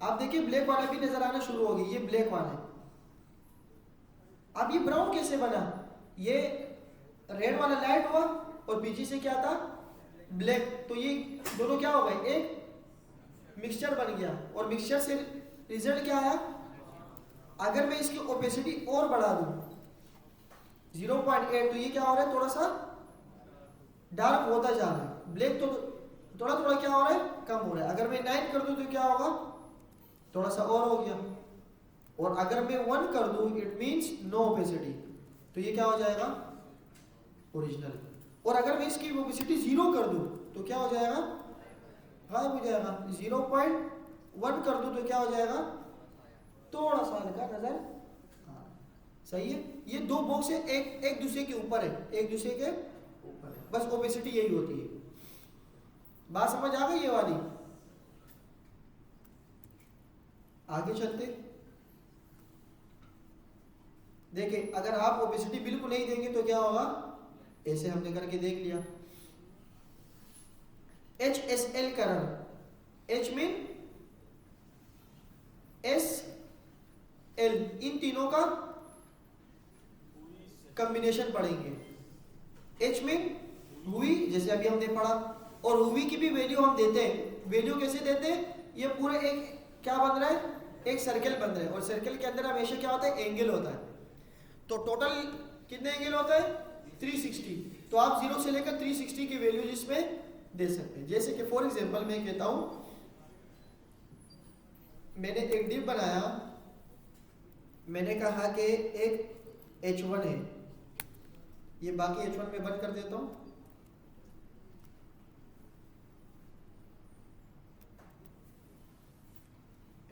आप देखिए ब्लैक वाला भी नजर आना शुरू हो गई, ये ब्लैक वाला है। अब ये ब्राउन कैसे बना, ये रेड वाला लाइट हुआ और पीछे से क्या था, ब्लैक, तो ये दोनों क्या हो गए, एक मिक्सचर बन गया। और मिक्सचर से रिजल्ट क्या आया, अगर मैं इसकी ओपेसिटी और बढ़ा दूं 0.8, तो ये क्या हो रहा है, थोड़ा सा डार्क होता जा रहा है, ब्लैक तो थोड़ा थोड़ा क्या हो रहा है, कम हो रहा है। अगर मैं 9 कर दूं तो क्या होगा, थोड़ा सा और हो गया। और अगर मैं 1 कर दूं, इट मींस नो ओपेसिटी, तो ये क्या हो जाएगा, ओरिजिनल। और अगर मैं इसकी ओपेसिटी 0 कर दूं तो क्या हो जाएगा, गायब हो जाएगा। 0.1 कर दूं तो क्या हो जाएगा, थोड़ा सा हल्का नजर। सही है, ये दो बॉक्स है, एक दूसरे के ऊपर है, एक दूसरे के ऊपर है, बस ओपेसिटी यही होती है। बात समझ आ गई ये वाली। आगे चलते, देखिए अगर आप ओपेसिटी बिल्कुल नहीं देंगे तो क्या होगा, ऐसे हमने करके देख लिया। HSL colour, H mean SL, इन तीनों का कॉम्बिनेशन पढ़ेंगे। H मीन हुई, जैसे अभी हमने पढ़ा, और हुई की भी वैल्यू हम देते हैं। वैल्यू कैसे देते हैं, ये पूरे एक क्या बन रहा है, एक सर्कल बन रहा है, और सर्कल के अंदर हमेशा क्या होता है, एंगल होता है। तो टोटल कितने एंगल होता है, 360। तो आप 0 से लेकर 360 की वैल्यू जिसमें दे सकते हैं। जैसे कि फॉर एग्जांपल मैं कहता हूं, मैंने एक डिव बनाया, मैंने कहा कि एक H1 है, ये बाकी H1 में बंद कर देता हूं।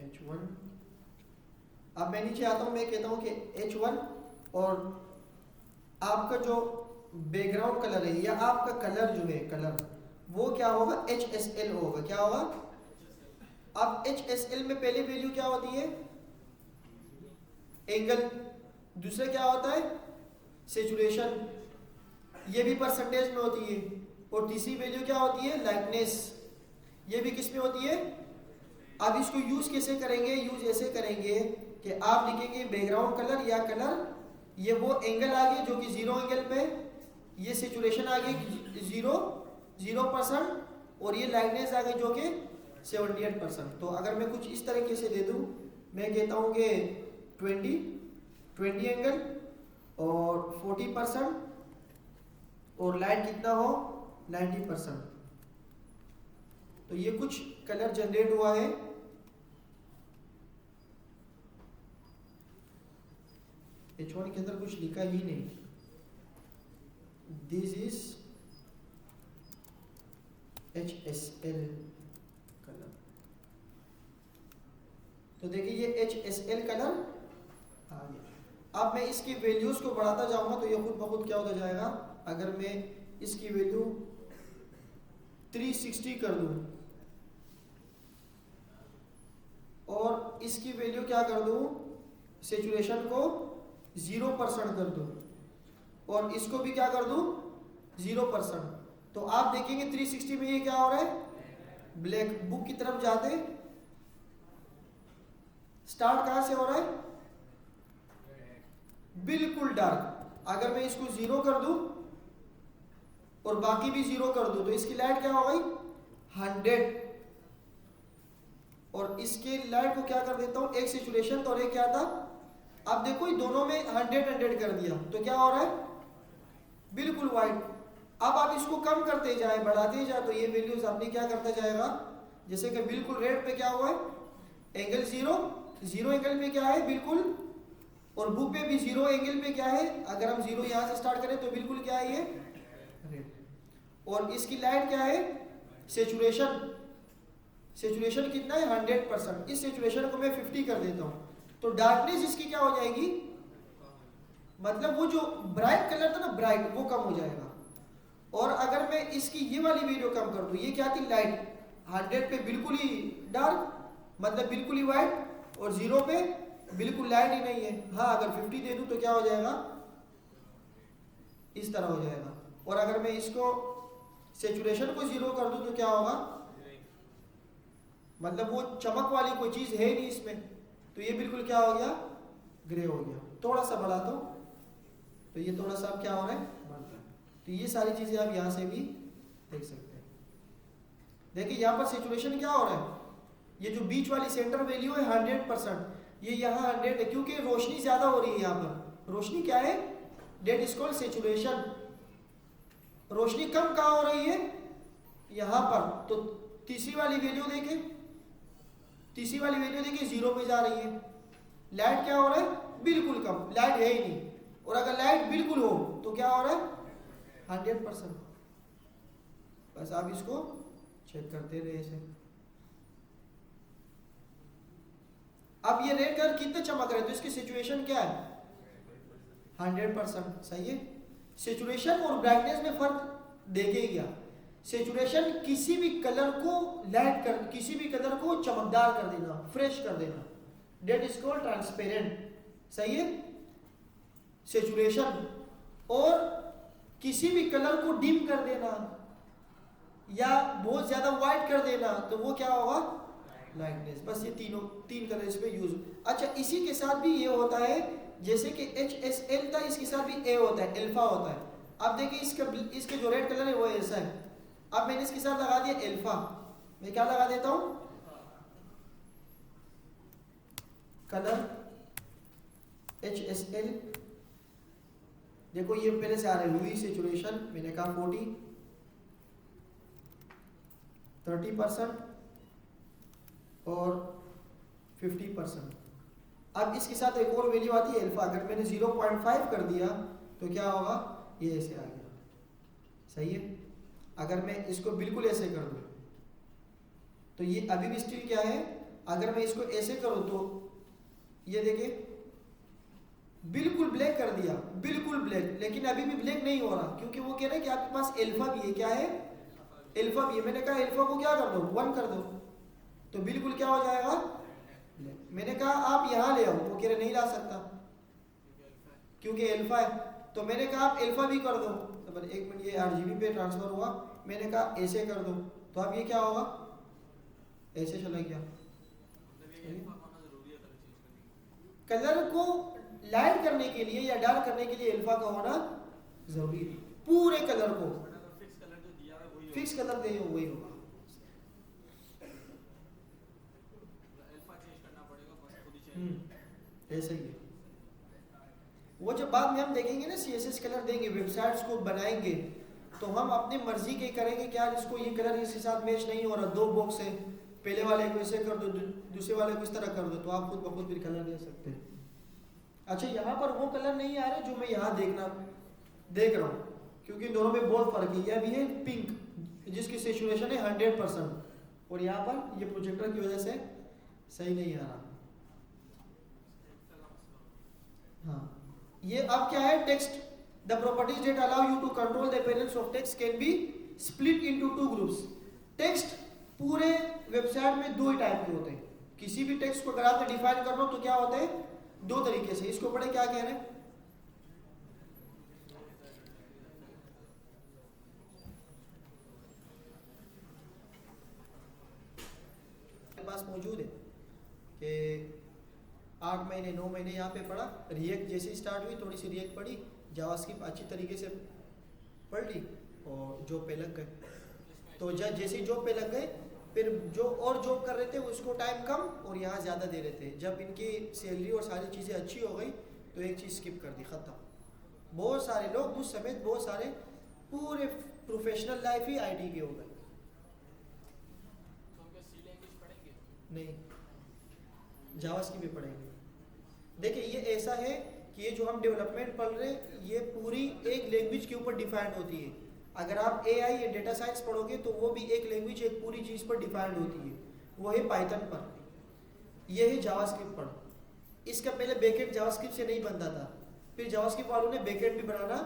H1, अब मैं नीचे आता हूं, मैं कहता हूं कि H1, और आपका जो बैकग्राउंड कलर है या आपका कलर जो है, कलर वो क्या होगा, HSL होगा। क्या होगा, अब HSL में पहली वैल्यू क्या होती है, एंगल, दूसरा क्या होता है, सैचुरेशन, ये भी परसेंटेज में होती है। और तीसरी वैल्यू क्या होती है, लाइटनेस, ये भी किस में होती है। अब इसको यूज कैसे करेंगे, यूज ऐसे करेंगे कि आप लिखेंगे बैकग्राउंड कलर या कलर, ये वो एंगल आ गया जो कि 0 एंगल पे, ये सैचुरेशन आ गई 0%, और ये लाइटनेस आ गई जो कि 78%। तो अगर मैं कुछ इस तरीके से दे दूं, मैं कहता हूं कि 20 एंगल और 40%, और लाइट कितना हो, 90%। तो ये कुछ कलर जनरेट हुआ है। H1 के अंदर कुछ लिखा ही नहीं, दिस इज HSL कलर। तो देखिए ये HSL कलर आ गया। अब मैं इसकी वैल्यूज को बढ़ाता जाऊंगा तो ये खुद ब खुद क्या होता जाएगा। अगर मैं इसकी वैल्यू 360 कर दूं और इसकी वैल्यू क्या कर दूं, सैचुरेशन को 0% कर दूं, और इसको भी क्या कर दूं 0%, तो आप देखेंगे 360 में ये क्या हो रहा है, ब्लैक। बुक की तरफ जाते, स्टार्ट कहां से हो रहा है, बिल्कुल डार्क। अगर मैं इसको 0 कर दूं और बाकी भी 0 कर दूं तो इसकी लाइट क्या हो गई 100, और इसके लाइट को क्या कर देता हूं, एक सैचुरेशन तो और एक क्या था। अब देखो दोनों में 100 कर दिया तो क्या हो रहा है, बिल्कुल व्हाइट। अब आप इसको कम करते जाए, बढ़ाते जाए, तो ये वैल्यूज आपने क्या करता जाएगा, जैसे कि बिल्कुल रेड पे क्या हुआ है, एंगल जीरो, जीरो एंगल पे क्या है बिल्कुल, और बुक पे भी जीरो एंगल पे क्या है, अगर हम जीरो यहां से स्टार्ट करें तो बिल्कुल क्या है ये रेड। और इसकी लाइट क्या है, सेचुरेशन, सेचुरेशन कितना है 100%, इस सेचुरेशन को मैं 50 कर देता हूं तो डार्कनेस इसकी क्या हो जाएगी, मतलब वो जो ब्राइट कलर था ना ब्राइट, वो कम हो जाएगा। और अगर मैं इसकी ये वाली वीडियो कम कर दूं, ये क्या थी लाइट, 100 पे बिल्कुल ही डार्क, मतलब बिल्कुल ही वाइट, और 0 पे बिल्कुल लाइट ही नहीं है। हाँ अगर 50 दे दूं तो क्या हो जाएगा, इस तरह हो जाएगा। और अगर मैं इसको सेचुरेशन को 0 कर दूं तो क्या होगा, मतलब वो चमक वाली कोई चीज है नहीं इसमें, तो ये बिल्कुल क्या हो गया, ग्रे हो गया। थोड़ा सा बढ़ा दो तो ये थोड़ा सा क्या हो रहा है, बढ़ता है। तो ये सारी चीजें आप यहां से भी देख सकते हैं। देखिए यहाँ पर सेचुरेशन क्या हो रहा है, ये जो बीच वाली सेंटर वैल्यू है 100%, ये यहाँ 100 है क्योंकि रोशनी ज्यादा हो रही है। यहाँ पर रोशनी क्या है, डेट इज कॉल्ड सेचुरेशन। रोशनी कम कहाँ हो रही है, यहाँ पर। तो तीसरी वाली वैल्यू देखें, तीसरी वाली वैल्यू देखिए 0 पे जा रही है। लाइट क्या हो रहा है, बिल्कुल कम, लाइट है ही नहीं। और अगर लाइट बिल्कुल हो तो क्या हो रहा है 100%। बस आप इसको चेक करते रहे ऐसे। अब ये रेड कलर कितने चमक रहे हैं, तो इसकी सिचुएशन क्या है 100%, सही है। सेचुरेशन और ब्राइटनेस में फर्क देखे क्या, सेचुरेशन किसी भी कलर को लाइट कर, किसी भी कलर को चमकदार कर देना, फ्रेश कर देना, डेट इज कॉल्ड ट्रांसपेरेंट, सही है सेचुरेशन। और किसी भी कलर को डिम कर देना या बहुत ज्यादा वाइट कर देना तो वो क्या होगा लाइटनेस। बस ये तीन कलर इसमें यूज। अच्छा इसी के साथ भी ये होता है, जैसे कि HSL था, इसके साथ भी A होता है, अल्फा होता है। अब देखिए इसके जो रेड कलर है वो ऐसा है। अब मैंने इसके साथ लगा दिया अल्फा, मैं क्या लगा देता हूं कलर HSL। देखो ये पहले से आ रहे हुई सेचुरेशन, मैंने कहा 40, 30% और 50%। अब इसके साथ एक और वैल्यू आती है अल्फा। अगर मैंने 0.5 कर दिया तो क्या होगा, ये ऐसे आ गया, सही है। अगर मैं इसको बिल्कुल ऐसे कर दूं तो ये अभी भी स्टिल क्या है, अगर मैं इसको ऐसे करूं तो ये देखिए बिल्कुल ब्लैक कर दिया, बिल्कुल ब्लैक, लेकिन अभी भी ब्लैक नहीं हो रहा क्योंकि वो कह रहे हैं कि आपके पास अल्फा भी है। क्या है, अल्फा भी है। मैंने कहा अल्फा को क्या कर दो 1 कर दो तो बिल्कुल क्या हो जाएगा ब्लैक। मैंने कहा आप यहां ले आओ, वो कह रहे नहीं ला सकता क्योंकि अल्फा है। तो मैंने कहा आप अल्फा भी कर दो, तो 1 मिनट ये RGB पे ट्रांसफर हुआ। मैंने कहा ऐसे कर दो तो अब ये क्या होगा, ऐसे चला गया। कलर को लाइट करने के लिए या डार्क करने के लिए अल्फा का होना जरूरी है। पूरे कलर को फिक्स कलर दे वही होगा। ऐसे ही है। वो जब बाद में हम देखेंगे ना CSS कलर देंगे, वेबसाइट्स को बनाएंगे तो हम अपनी मर्जी के करेंगे कि यार इसको ये कलर इसके साथ मैच नहीं हो रहा, 2 बॉक्स है, पहले वाले को ऐसे कर दो, दूसरे वाले को इस तरह कर दो, तो आप खुद ब खुद फिर कलर दे सकते हैं। अच्छा यहाँ पर वो कलर नहीं आ रहे जो मैं यहाँ देख रहा हूँ क्योंकि दोनों में बहुत फर्क है। यह भी है पिंक जिसकी सेचुरेशन है 100% और यहाँ पर ये प्रोजेक्टर की वजह से सही नहीं आ रहा। हाँ ये अब क्या है, text, the properties that allow you to control the appearance of text can be split into 2 groups. Text पूरे वेबसाइट में 2 ही टाइप के होते हैं। किसी भी टेक्स्ट को अगर आपने डिफाइन करना हो तो क्या होते हैं 2 तरीके से। इसको पढ़े क्या कह रहे हैं, पास मौजूद है कि 8 महीने 9 महीने यहाँ पे पढ़ा, रिएक्ट जैसे स्टार्ट हुई थोड़ी सी रिएक्ट पढ़ी, जावास्क्रिप्ट अच्छी तरीके से पढ़ ली और जॉब पे लग गए। तो जैसे ही जॉब पे लग गए फिर जो और जॉब कर रहे थे उसको टाइम कम और यहाँ ज़्यादा दे रहे थे। जब इनकी सैलरी और सारी चीज़ें अच्छी हो गई तो एक चीज़ स्किप कर दी, ख़त्म। बहुत सारे लोग मुझ समेत बहुत सारे पूरे प्रोफेशनल लाइफ ही आईटी के होगा। तो क्या सी लैंग्वेज पढ़ेंगे? नहीं, जावास्क्रिप्ट भी पढ़ेंगे। देखिए ये ऐसा है कि ये जो हम डेवलपमेंट पढ़ रहे हैं ये पूरी एक लैंग्वेज के ऊपर डिफाइंड होती है। अगर आप एआई या डेटा साइंस पढ़ोगे तो वो भी एक लैंग्वेज एक पूरी चीज़ पर डिफाइंड होती है, वो है पाइथन पर, ये है जावास्क्रिप्ट पर। इसका पहले बैकएंड जावास्क्रिप्ट से नहीं बनता था, फिर जावास्क्रिप्ट वालों ने बैकएंड भी बनाना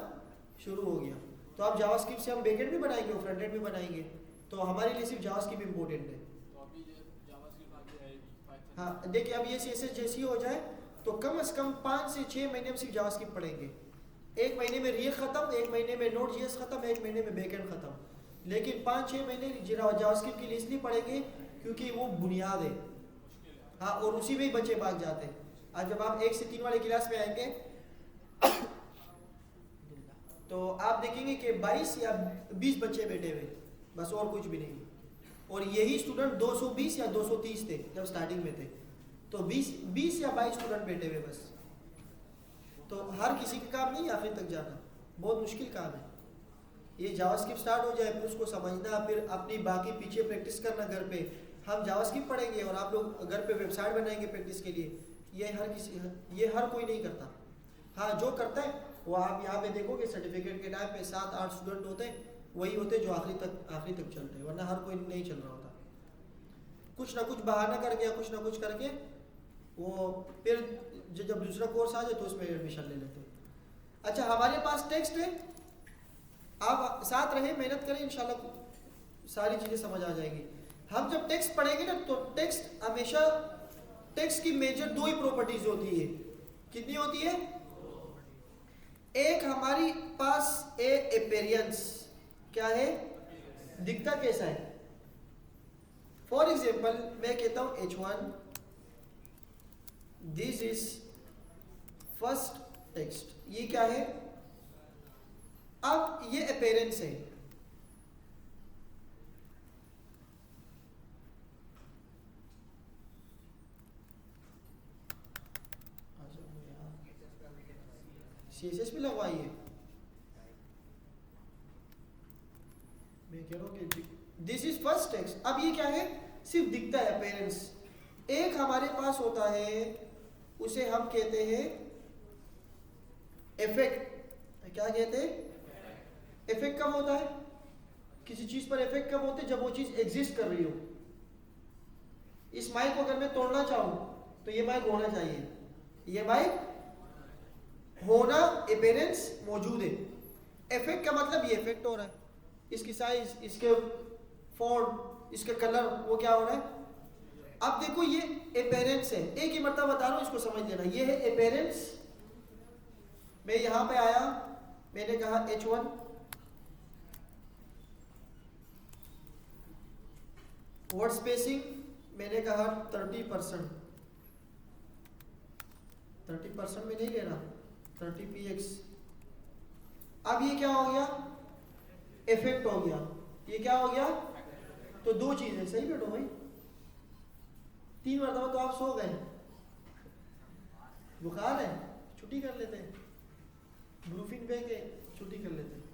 शुरू हो गया। तो आप जावास्क्रिप्ट से हम बैकएंड भी बनाएंगे और फ्रंट एंड भी बनाएंगे, तो हमारे लिए सिर्फ जावास्क्रिप्ट इम्पोर्टेंट है। तो अभी जावास्क्रिप्ट आगे आएगी पाइथन। हाँ देखिए अब ये CSS जैसी हो जाए तो कम से कम 5 से 6 महीने में सिर्फ जावास्क्रिप्ट पढ़ेंगे। एक महीने में रिएक्ट खत्म, एक महीने में नोड.js खत्म, एक महीने में बैकएंड खत्म। लेकिन 5-6 महीने जावास्क्रिप्ट के लिए इसलिए पढ़ेंगे क्योंकि वो बुनियाद है। हाँ, और उसी में ही बच्चे भाग जाते हैं। आज जब आप 1 से 3 वाले क्लास में आएंगे तो आप देखेंगे कि 22 या 20 बच्चे बैठे हुए, बस और कुछ भी नहीं। और यही स्टूडेंट 220 या 230 थे जब स्टार्टिंग में थे, तो 20 या 22 स्टूडेंट बैठे हुए बस। तो हर किसी का काम नहीं आखिर तक जाना, बहुत मुश्किल काम है। ये जावास्क्रिप्ट स्टार्ट हो जाए फिर उसको समझना, फिर अपनी बाकी पीछे प्रैक्टिस करना घर पे। हम जावास्क्रिप्ट पढ़ेंगे और आप लोग घर पे वेबसाइट बनाएंगे प्रैक्टिस के लिए, ये हर कोई नहीं करता। हाँ जो करता है वो आप यहाँ पे देखोगे सर्टिफिकेट के टाइम पे 7-8 स्टूडेंट होते हैं, वही होते हैं जो आखिरी तक चलते हैं, वरना हर कोई नहीं चल रहा होता। कुछ ना कुछ बहाना करके या कुछ ना कुछ करके वो फिर जब दूसरा कोर्स आ जाए तो उसमें एडमिशन ले लेते हैं। अच्छा हमारे पास टेक्स्ट है, आप साथ रहे मेहनत करें, इंशाल्लाह सारी चीज़ें समझ आ जाएंगी। हम जब टेक्स्ट पढ़ेंगे ना तो टेक्स्ट हमेशा, टेक्स्ट की मेजर 2 ही प्रॉपर्टीज होती है। कितनी होती है? एक हमारी पास अपीयरेंस, क्या है, दिखता कैसा है। फॉर एग्जाम्पल मैं कहता हूं H1, this is first text, ये क्या है? अब ये अपीयरेंस है। CSS भी लगवाइए, मैं कह रहा हूँ कि दिस इज फर्स्ट टेक्स्ट। अब ये क्या है? सिर्फ दिखता है, अपीयरेंस। एक हमारे पास होता है, उसे हम कहते हैं इफेक्ट। क्या कहते हैं? इफेक्ट कब होता है? किसी चीज पर इफेक्ट कब होते हैं? जब वो चीज एग्जिस्ट कर रही हो। इस माइक को अगर मैं तोड़ना चाहूं तो ये माइक होना चाहिए, ये माइक होना, अपीयरेंस मौजूद है। इफेक्ट का मतलब ये इफेक्ट हो रहा है, इसकी साइज, इसके फॉन्ट, इसके कलर, वो क्या हो रहा है। अब देखो ये अपीयरेंस है, एक ही मरतबा बता रहा हूं, इसको समझ लेना। ये है अपीयरेंस। मैं यहां पे आया, मैंने कहा H1, वर्ड स्पेसिंग मैंने कहा 30%, 30% में नहीं लेना, 30px। अब ये क्या हो गया? इफेक्ट हो गया। ये क्या हो गया? तो 2 चीजें, सही बैठो भाई, 3 मरतबा तो आप सो गए। बुखार है, छुट्टी कर लेते हैं, ब्रूफिन पे के छुट्टी कर लेते हैं।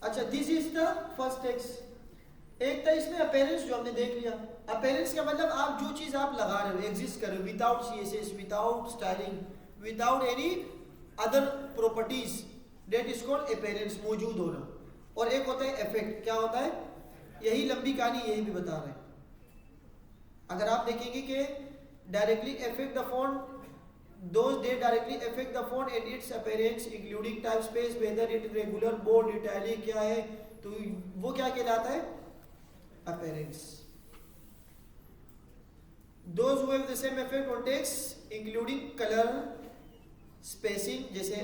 अच्छा, this is the first text. एक था इसमें अपीयरेंस, जो हमने देख लिया। अपीयरेंस का मतलब आप जो चीज आप लगा रहे हो, एग्जिस्ट कर रहे हो, without CSS, without styling, without any other properties, that is called appearance, मौजूद होना। और एक होता है इफेक्ट। क्या होता है? यही लंबी कहानी यही भी बता रहे हैं। अगर आप देखेंगे कि directly affect the font, those they directly affect the font and its appearance including type space, whether it regular, bold, italic क्या है, तो वो क्या कहलाता है? appearance. Those who have the same effect on text including color, spacing, जैसे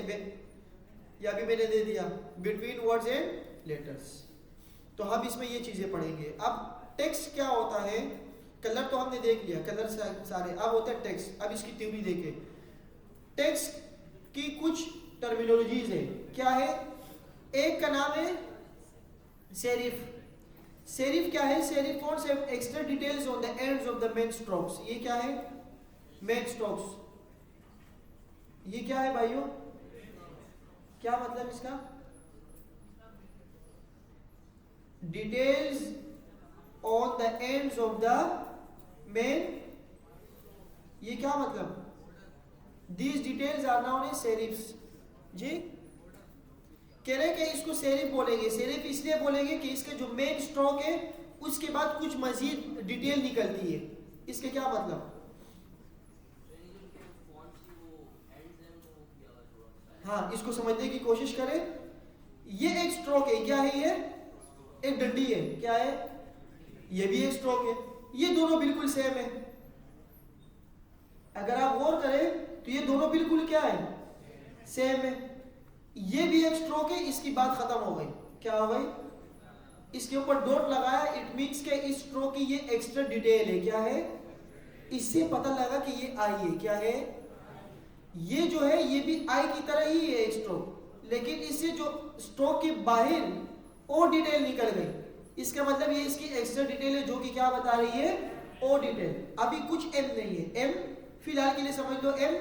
या भी मैंने दे दिया, between words and letters। तो हम इसमें ये चीजें पढ़ेंगे। अब टेक्स्ट क्या होता है? कलर तो हमने देख लिया, कलर सारे। अब होता है टेक्स्ट। अब इसकी थ्योरी देखें। टेक्स्ट की कुछ टर्मिनोलॉजीज है। क्या है? एक का नाम है सेरिफ। सेरिफ क्या है? Serif fonts have extra details on the ends of the main strokes। ये क्या है? main strokes। ये क्या है भाइयों? क्या मतलब इसका? Details on the ends of the main, ये क्या मतलब? These details are known as serifs. जी कह रहे कि इसको सेरिफ बोलेंगे। सेरिफ इसलिए बोलेंगे कि इसके जो मेन स्ट्रोक है उसके बाद कुछ मजीद डिटेल निकलती है। इसके क्या मतलब? हाँ, इसको समझने की कोशिश करें। ये एक स्ट्रोक है, क्या है ये? एक डंडी है, क्या है? ये भी एक स्ट्रोक है। ये दोनों बिल्कुल सेम है। अगर आप गौर करें तो ये दोनों बिल्कुल क्या है? सेम है। ये भी एक स्ट्रोक है, इसकी बात खत्म हो गई। क्या हो गई? इसके ऊपर डॉट लगाया, इट मीन्स के इस स्ट्रोक की ये एक्स्ट्रा डिटेल है। क्या है? इससे पता लगा कि ये आई है। क्या है? ये जो है ये भी आई की तरह ही है एक स्ट्रोक, लेकिन इससे जो स्ट्रोक के बाहर और डिटेल निकल गई। इसका मतलब ये इसकी एक्स्ट्रा डिटेल है जो कि क्या बता रही है? ओ डिटेल। अभी कुछ एम नहीं है। एम फिलहाल के लिए समझ लो। एम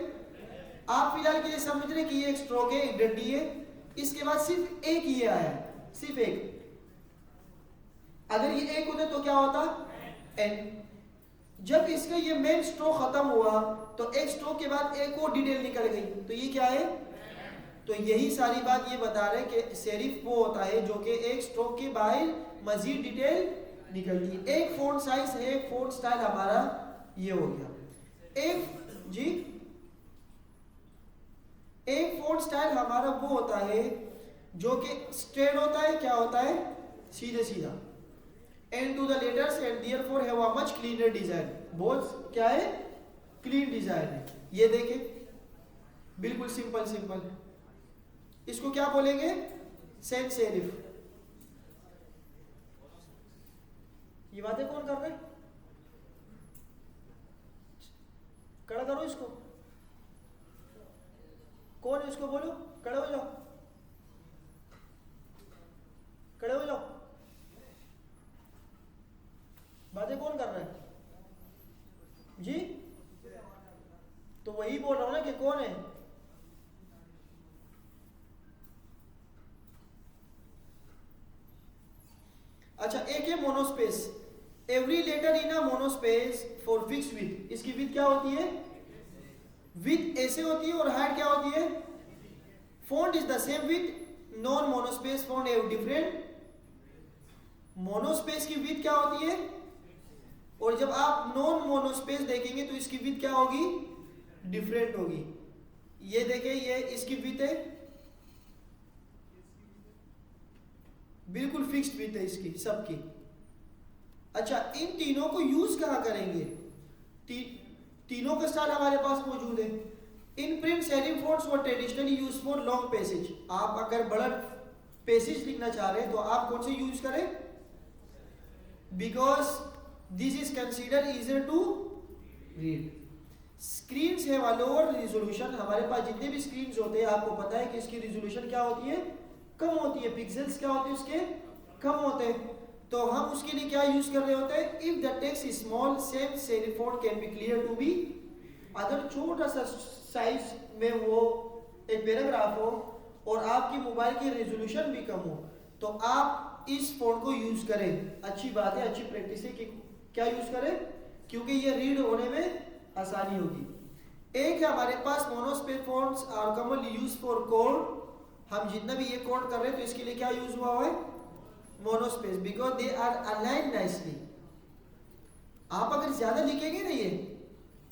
आप फिलहाल के लिए समझ रहे कि ये एक स्ट्रोक है, एक डंडी है। इसके बाद सिर्फ एक ये आया, सिर्फ एक। अगर ये एक होता तो क्या होता? एन। जब इसका ये मेन स्ट्रोक खत्म हुआ तो एक स्ट्रोक के बाद एक और डिटेल निकल गई, तो ये क्या है? तो यही सारी बात ये बता रहे कि सेरिफ वो होता है जो कि एक स्ट्रोक के बाहर मजीद डिटेल निकलती है। एक फ़ॉन्ट साइज है, एक फ़ॉन्ट स्टाइल हमारा ये हो गया। एक फ़ॉन्ट स्टाइल हमारा वो होता है जो कि स्ट्रेट होता है। क्या होता है? सीधे सीधा। And to the letters and therefore have a much cleaner design. बहुत क्या है? क्लीन डिजाइन है। ये देखें, बिल्कुल सिंपल सिंपल। इसको क्या बोलेंगे? Sans serif. ये बातें कौन कर रहे हैं? खड़ा करो इसको। कौन है? इसको बोलो खड़े हो जाओ, खड़े हो जाओ। बातें कौन कर रहा है जी? तो वही बोल रहा हूं ना कि कौन है। अच्छा, एक है monospace. Every letter in a monospace for fix width. इसकी विथ क्या होती है? विथ ऐसे होती है और हाइट क्या होती है? Font is the same with. Non monospace font have different. Monospace की विथ क्या होती है? और जब आप नॉन मोनोस्पेस देखेंगे तो इसकी विथ क्या होगी? डिफरेंट होगी। ये देखें, ये इसकी विथ है, बिल्कुल फिक्स्ड विथ है इसकी सबकी। अच्छा, इन तीनों को यूज कहां करेंगे? तीनों का स्टाइल हमारे पास मौजूद है। In print serif fonts were traditionally use for long passage. आप अगर बड़ा पैसेज लिखना चाह रहे हैं तो आप कौन से यूज करें? Because this is consider easier to read. Screen have a lower resolution. हमारे पास जितने भी स्क्रीन होते हैं आपको पता है कि इसकी रिजोल्यूशन क्या होती है? कम होती है। पिक्सेल्स क्या होते हैं उसके? कम होते हैं। तो हम उसके लिए क्या यूज कर रहे होते हैं? If the text is small sans serif font can be clear to be. अगर छोटा सा साइज में वो एक पैराग्राफ हो और आपकी मोबाइल की रेजोल्यूशन भी कम हो तो आप इस फॉन्ट को यूज करें। अच्छी बात है, अच्छी प्रैक्टिस है कि क्या यूज करें, क्योंकि ये रीड होने में आसानी होगी। एक है हमारे पास monospace fonts are commonly use for code. हम जितना भी ये कोड कर रहे हैं तो इसके लिए क्या यूज हुआ है? Monospace, because they are aligned nicely. आप अगर ज्यादा लिखेंगे ना ये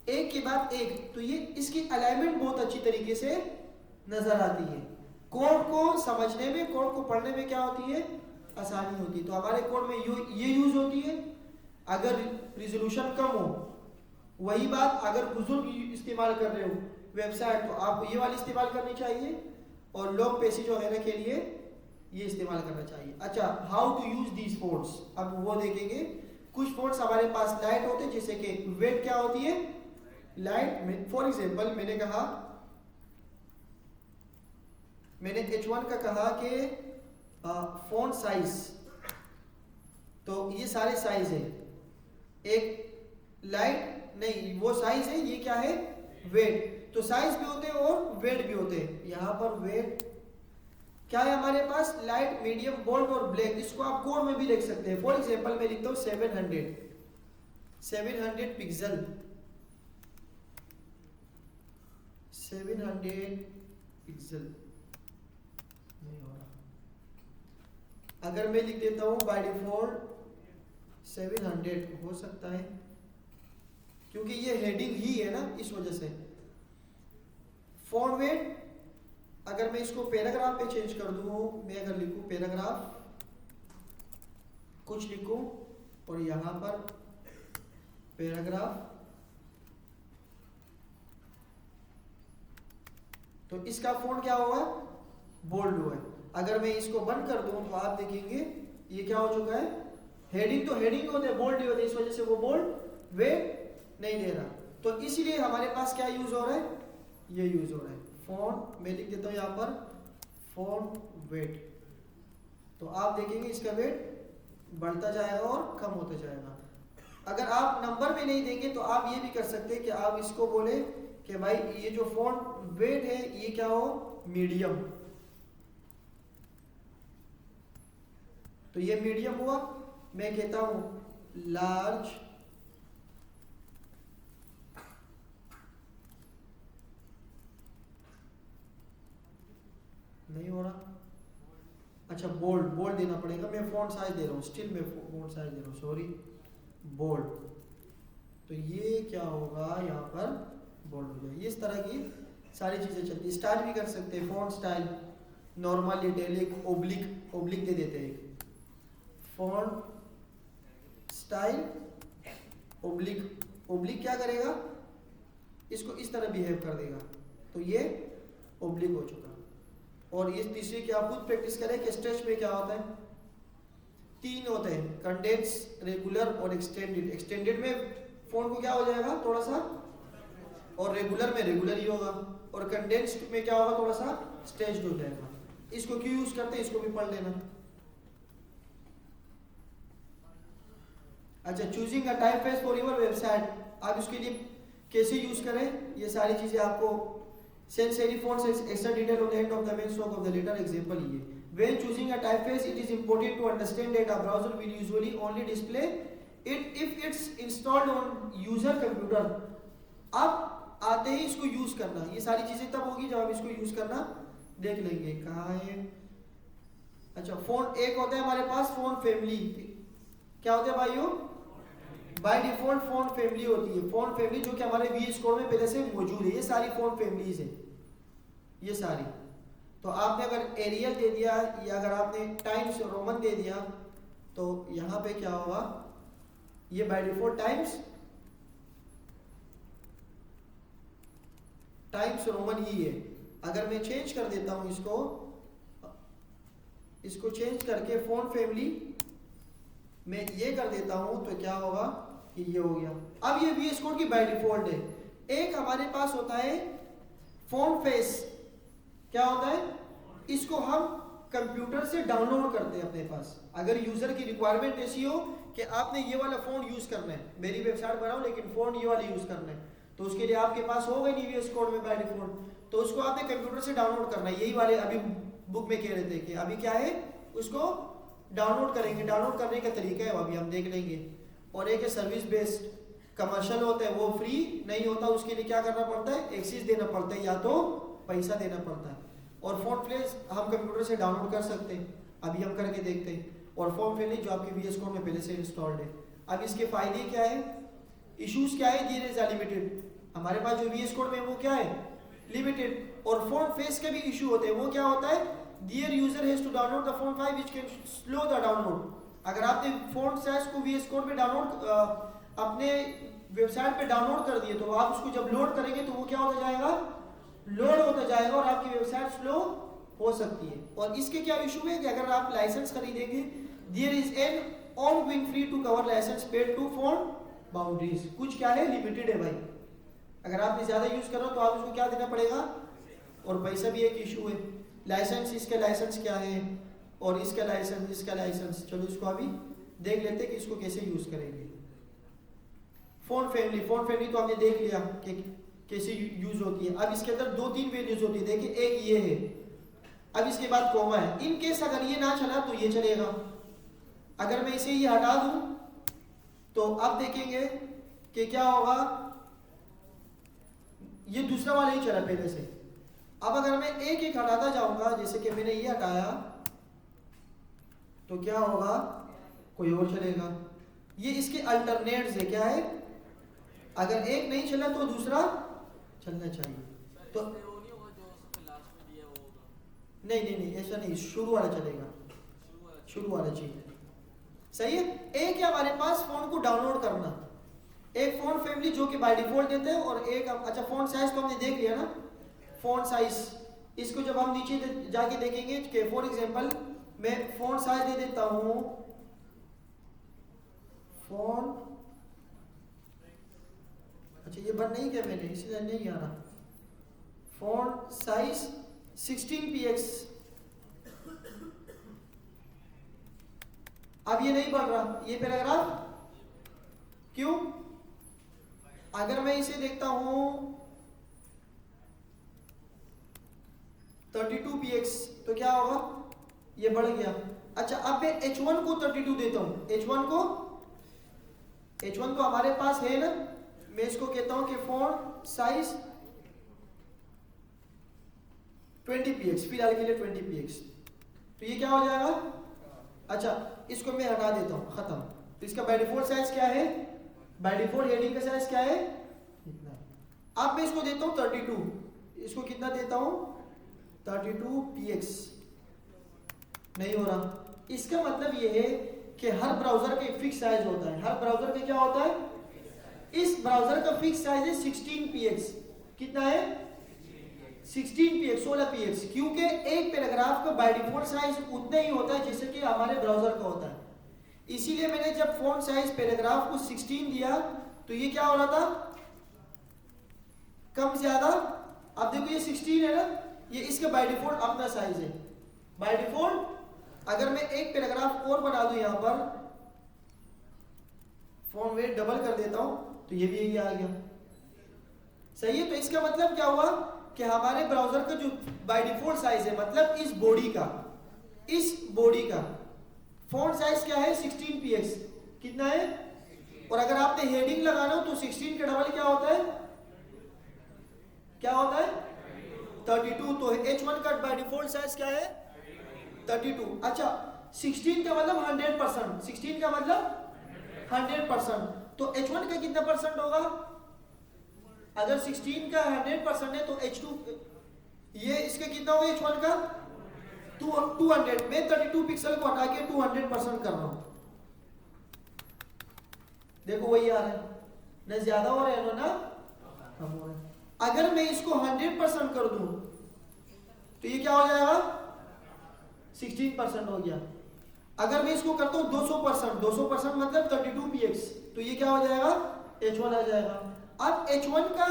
एक के बाद एक, तो ये इसकी अलाइनमेंट बहुत अच्छी तरीके से नजर आती है। कोड को समझने में, कोड को पढ़ने में क्या होती है? आसानी होती है। तो हमारे कोड में ये यूज होती है अगर रिजोल्यूशन कम हो। वही बात अगर बुजुर्ग इस्तेमाल कर रहे हो वेबसाइट तो आप ये वाली इस्तेमाल करनी चाहिए, और लॉन्ग पैसेज वगैरह के लिए ये इस्तेमाल करना चाहिए। अच्छा, how to use these fonts, अब वो देखेंगे। कुछ फॉन्ट्स हमारे पास लाइट होते हैं, जैसे कि वेट क्या होती है? लाइट। फॉर एग्जांपल मैंने H1 का कहा कि फॉन्ट साइज, तो ये सारे साइज है। एक लाइट नहीं, वो साइज है, ये क्या है? वेट। तो साइज भी होते हैं और वेट भी होते हैं। यहाँ पर वेट क्या है हमारे पास, लाइट, मीडियम, बोल्ड और ब्लैक। इसको आप कोड में भी लिख सकते हैं। फॉर एग्जांपल मैं लिखता हूँ 700 पिक्सल, 700 पिक्सल नहीं हो रहा। अगर मैं लिख देता हूँ बाय डिफॉल्ट 700, हो सकता है क्योंकि ये हेडिंग ही है ना, इस वजह से। फॉन्ट वेट, अगर मैं इसको पैराग्राफ पे चेंज कर दूं, मैं अगर लिखूं पैराग्राफ, कुछ लिखूं और यहां पर पैराग्राफ, तो इसका फॉन्ट क्या हुआ, बोल्ड हुआ है। अगर मैं इसको बंद कर दूं तो आप देखेंगे ये क्या हो चुका है, हेडिंग तो हेडिंग होते हैं, बोल्ड ही होते हैं, इस वजह से वो बोल्ड वेट नहीं दे रहा। तो इसीलिए हमारे पास क्या यूज हो रहा है, ये यूज हो रहा है फॉन्ट। मैं लिख देता हूं यहां पर फॉन्ट वेट, तो आप देखेंगे इसका वेट बढ़ता जाएगा और कम होता जाएगा। अगर आप नंबर में नहीं देंगे तो आप ये भी कर सकते हैं कि आप इसको बोले कि भाई ये जो फॉन्ट वेट है ये क्या हो, मीडियम, तो ये मीडियम हुआ। मैं कहता हूं लार्ज, नहीं हो रहा, अच्छा बोल्ड, बोल्ड देना पड़ेगा। मैं फॉन्ट साइज दे रहा हूँ, स्टिल मैं फॉन्ट साइज दे रहा हूँ, सॉरी, बोल्ड। तो ये क्या होगा, यहाँ पर बोल्ड हो जाएगा। इस तरह की सारी चीजें चलती है। स्टाइल भी कर सकते हैं, font style, normal, italic, oblique, oblique दे देते हैं एक, फॉन्ट स्टाइल ओब्लिक। ओब्लिक क्या करेगा, इसको इस तरह बिहेव कर देगा, तो ये ओब्लिक हो चुका। और ये तीसरी की आप खुद प्रैक्टिस करें कि स्ट्रेच में क्या होता है, 3 होते हैं, कंडेंस, रेगुलर और एक्सटेंडेड। एक्सटेंडेड में फॉन्ट को क्या हो जाएगा थोड़ा सा, और रेगुलर में रेगुलर ही होगा, और कंडेंस्ड में क्या होगा, थोड़ा सा स्ट्रेच्ड हो जाएगा। इसको क्यों यूज करते हैं, इसको भी पढ़ लेना। अच्छा, choosing a typeface for your website, आप इसके लिए कैसे यूज करें, ये सारी चीजें आपको sans serif fonts is extra detail on the end of the main stroke of the letter। example ये, when choosing a typeface it is important to understand that a browser will usually only display it if it's installed on user computer। अब आते ही इसको यूज करना, ये सारी चीजें तब होगी जब आप इसको यूज करना देख लेंगे। कहाँ है, अच्छा फॉन्ट एक होता है हमारे पास फॉन्ट फैमिली, क्या होता है भाइयों, बाय डिफॉल्ट फॉन्ट फैमिली होती है। फॉन्ट फैमिली जो कि हमारे VS कोड में पहले से मौजूद है, ये सारी फॉन्ट फैमिलीज है, ये सारी। तो आपने अगर एरियल दे दिया या अगर आपने टाइम्स रोमन दे दिया तो यहां पे क्या होगा, ये बाय डिफॉल्ट टाइम्स रोमन ही है। अगर मैं चेंज कर देता हूं इसको चेंज करके फॉन्ट फैमिली मैं ये कर देता हूं तो क्या होगा कि ये हो गया। अब ये VS कोड की बाय डिफॉल्ट है। एक हमारे पास होता है फॉन्ट फेस, क्या होता है, इसको हम कंप्यूटर से डाउनलोड करते हैं अपने पास। अगर यूजर की रिक्वायरमेंट ऐसी हो कि आपने ये वाला फॉन्ट यूज करना है, मेरी वेबसाइट बनाओ लेकिन फॉन्ट ये वाला यूज करना है, तो उसके लिए आपके पास होगा नहीं VS कोड में बाय डिफॉल्ट, तो उसको आपने कंप्यूटर से डाउनलोड करना है। यही वाले अभी बुक में कह रहे थे कि अभी क्या है, उसको डाउनलोड करेंगे। डाउनलोड करने का तरीका है अभी हम देख लेंगे। और एक है सर्विस बेस्ड, कमर्शियल होता है, वो फ्री नहीं होता, उसके लिए क्या करना पड़ता है, एक्सेस देना पड़ता है या तो पैसा देना पड़ता है। और फॉन्ट फ्लेज हम कंप्यूटर से डाउनलोड कर सकते हैं, अभी हम करके देखते हैं। और फॉन्ट फ्लेज जो आपके VS कोड में पहले से इंस्टॉल्ड है। अब इसके फायदे क्या है, इश्यूज क्या है, देयर इज लिमिटेड। हमारे पास जो VS कोड में वो क्या है, लिमिटेड। और फॉन्ट फेस के भी इशू होते हैं, वो क्या होता है, dear user has to download the font file which can slow the download। अगर आपने फॉन्ट साइज को VS कोड पे डाउनलोड अपने वेबसाइट पे डाउनलोड कर दिए तो आप उसको जब लोड करेंगे तो वो क्या होता जाएगा, लोड होता जाएगा और आपकी वेबसाइट स्लो हो सकती है। और इसके क्या इशू है कि अगर आप लाइसेंस खरीदेंगे, there is an ongoing free to cover license paid to font boundaries. कुछ क्या है, लिमिटेड है भाई। अगर आपने ज्यादा यूज कर रहे हो तो आप उसको क्या देना पड़ेगा, और पैसा भी एक इशू है। लाइसेंस, इसका लाइसेंस क्या है और इसका लाइसेंस। चलो इसको अभी देख लेते हैं कि इसको कैसे यूज करेंगे। फॉन्ट फैमिली तो हमने देख लिया कि कैसे यूज होती है। अब इसके अंदर 2-3 वैल्यूज होती है। देखिए एक ये है, अब इसके बाद कॉमा है। इन केस अगर ये ना चला तो ये चलेगा। अगर मैं इसे ये हटा दूं तो अब देखेंगे कि क्या होगा, ये दूसरा वाला ही चला पहले से। अब अगर मैं एक एक हटाता जाऊंगा, जैसे कि मैंने ये हटाया, तो क्या होगा, कोई और चलेगा। ये इसके अल्टरनेट्स है। क्या है, अगर एक नहीं चला तो दूसरा चलना चाहिए। तो वो नहीं होगा जो सबसे लास्ट में दिया वो होगा। नहीं नहीं नहीं, ऐसा नहीं, शुरू वाला चलेगा, शुरू वाला चाहिए। सही है। एक है हमारे पास फोन को डाउनलोड करना, एक फोन फैमिली जो कि बाय डिफॉल्ट देते हैं, और एक अच्छा फोन साइज तो हमने देख लिया ना, फोन साइज। इसको जब हम नीचे जाके देखेंगे कि फॉर एग्जांपल मैं फोन साइज दे देता हूं, फोन, अच्छा ये बंद नहीं किया मैंने इसलिए नहीं आ रहा, फोन साइज 16px। अब ये नहीं बन रहा ये पैराग्राफ, क्यों? अगर मैं इसे देखता हूं 32px तो क्या होगा, ये बढ़ गया। अच्छा अब मैं h1 को 32 देता हूं, h1 तो हमारे पास है ना, मैं इसको कहता हूं कि फॉन्ट साइज 20px, फिलहाल के लिए 20px। तो ये क्या हो जाएगा, अच्छा इसको मैं हटा देता हूं, खत्म। तो इसका बाय डिफॉल्ट साइज क्या है, बाय डिफॉल्ट हेडिंग का साइज क्या है, इतना। अब मैं इसको देता हूं 32, इसको कितना देता हूं 32px, नहीं हो रहा। इसका मतलब ये है कि हर ब्राउजर का एक फिक्स साइज होता है। हर ब्राउजर का क्या होता है, इस ब्राउजर का फिक्स साइज है 16px। कितना है, 16px, 16px, क्योंकि एक पैराग्राफ का बाय डिफॉल्ट साइज उतना ही होता है जैसे कि हमारे ब्राउजर का होता है। इसीलिए मैंने जब फॉन्ट साइज पैराग्राफ को 16 दिया तो ये क्या हो रहा था, कम ज्यादा। अब देखो ये 16 है ना, ये इसका बाय डिफॉल्ट अपना साइज है। बाय डिफॉल्ट अगर मैं एक पैराग्राफ और बना दूं यहां पर, फॉन्ट वेट डबल कर देता हूं, तो ये भी यही आ गया। सही है। तो इसका मतलब क्या हुआ कि हमारे ब्राउजर का जो बाय डिफॉल्ट साइज है, मतलब इस बॉडी का फॉन्ट साइज क्या है 16px, कितना है। और अगर आपने हेडिंग लगाना हो तो 16 का डबल क्या होता है, क्या होता है 32। तो h1 का बाय डिफॉल्ट साइज क्या है 32। अच्छा 16 का मतलब 100%, 16 का मतलब 100%। तो h1 का कितना परसेंट होगा, अगर 16 का 100% है तो h2 ये इसका कितना होगा, h1 का 200। मैं 32 पिक्सल को हटा के 200% कर रहा हूं, देखो वही आ रहा है, न ज्यादा हो रहा है ना कम हो रहा है। अगर मैं इसको 100% कर दूं तो ये क्या हो जाएगा 16% हो गया। अगर मैं इसको करता हूं 200% मतलब 32px, तो ये क्या हो जाएगा h1 आ जाएगा। अब h1 का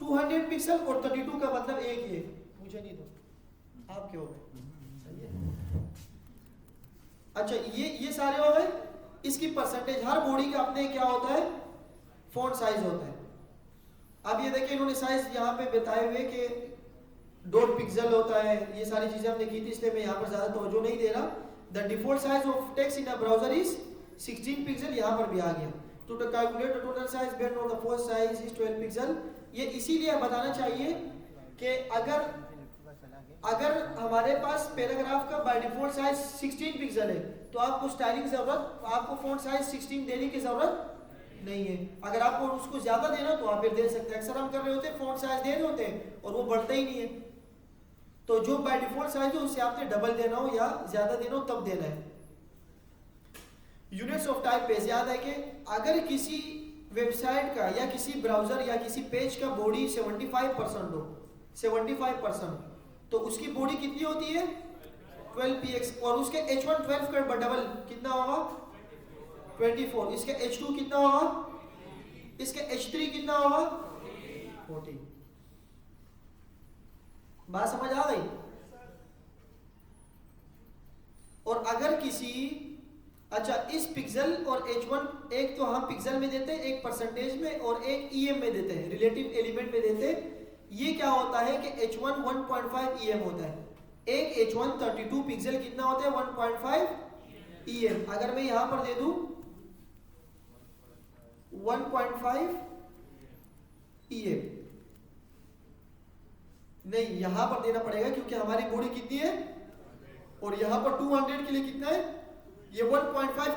200 पिक्सल और 32 का मतलब एक ही है, मुझे नहीं दो आप क्या हो गए, सही है। अच्छा ये सारे हो गए। इसकी परसेंटेज, हर बॉडी का अपने क्या होता है फॉन्ट साइज होता है। अब ये देखिए इन्होंने साइज यहाँ पे बताए हुए कि डॉट पिक्सल होता है, ये सारी चीजें हमने की थी, इसलिए मैं यहाँ पर ज्यादा तवज्जो नहीं दे रहा। The default size of text in a browser is 16 pixel, यहाँ पर भी आ गया। To calculate the total size based on the font size is 12 pixel. ये इसीलिए बताना चाहिए कि अगर हमारे पास पैराग्राफ का बाय डिफॉल्ट साइज 16 पिक्सल है तो आपको स्टाइलिंग जरूरत, आपको फॉन्ट साइज 16 देने की जरूरत नहीं है। अगर आपको उसको ज्यादा देना तो आप फिर दे सकते हैं। अक्सर हम कर रहे होते हैं फॉन्ट साइज दे रहे होते हैं और वो बढ़ता ही नहीं है। तो जो बाय डिफॉल्ट साइज है उससे आपने डबल देना हो या ज्यादा देना हो तब देना है। यूनिट्स ऑफ टाइप पेज, याद है कि अगर किसी वेबसाइट का या किसी ब्राउजर या किसी पेज का बॉडी 75% हो, 75%, तो उसकी बॉडी कितनी होती है 12px, और उसके h1 12 का डबल कितना होगा 24, इसके h2 कितना होगा, इसके h3 कितना होगा 40। बात समझ आ गई। और अगर किसी, अच्छा इस पिक्सल और h1 एक तो हम पिक्सल में देते हैं, एक परसेंटेज में और एक em में देते हैं, रिलेटिव एलिमेंट में देते हैं। ये क्या होता है कि h1 1.5 em होता है, एक H1 32 पिक्सल कितना होता है 1.5 EM। अगर मैं यहां पर दे दूं 1.5 EM, नहीं यहां पर देना पड़ेगा क्योंकि हमारी बॉडी कितनी है, और यहां पर 200 के लिए कितना है, ये 1.5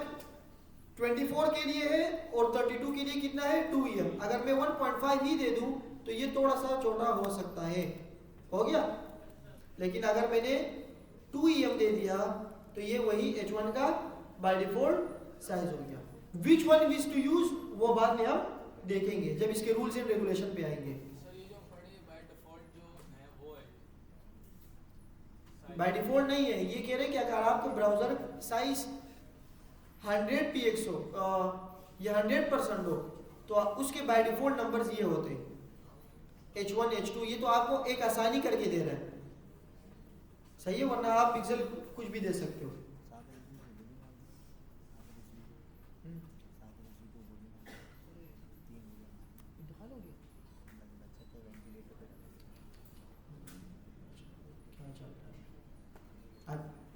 24 के लिए है और 32 के लिए कितना है 2 EM। अगर मैं 1.5 ही दे दूं तो ये थोड़ा सा छोटा हो सकता है, हो गया। लेकिन अगर मैंने 2 EM दे दिया तो ये वही H1 का बाय डिफॉल्ट साइज हो गया। Which one which to use वो बाद में हम देखेंगे जब इसके रूल्स एंड रेगुलेशन पे आएंगे। सर ये जो पड़े बाय डिफॉल्ट जो है वो है बाय डिफॉल्ट नहीं है, ये कह रहे हैं कि अगर आपको ब्राउजर साइज 100 px हो या 100% हो तो उसके बाय डिफॉल्ट नंबर्स ये होते हैं H1 H2, ये तो आपको एक आसानी करके दे रहा है, सही है, वरना आप पिक्सल कुछ भी दे सकते हो।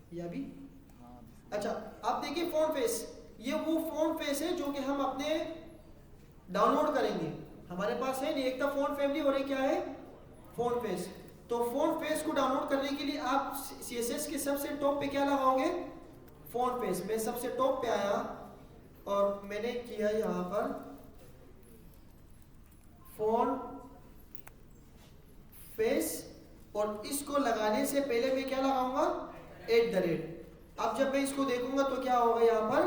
ये अभी अच्छा, आप देखिए फोन फेस, ये वो फोन फेस है जो कि हम अपने डाउनलोड करेंगे। हमारे पास है एक था फोन फैमिली और एक क्या है फोन फेस। तो फोन फेस को डाउनलोड करने के लिए आप CSS के सबसे टॉप पे क्या लगाओगे, फोन फेस। मैं सबसे टॉप पे आया और मैंने किया यहां पर फोन फेस, और इसको लगाने से पहले मैं क्या लगाऊंगा @ अब जब मैं इसको देखूंगा तो क्या होगा, यहाँ पर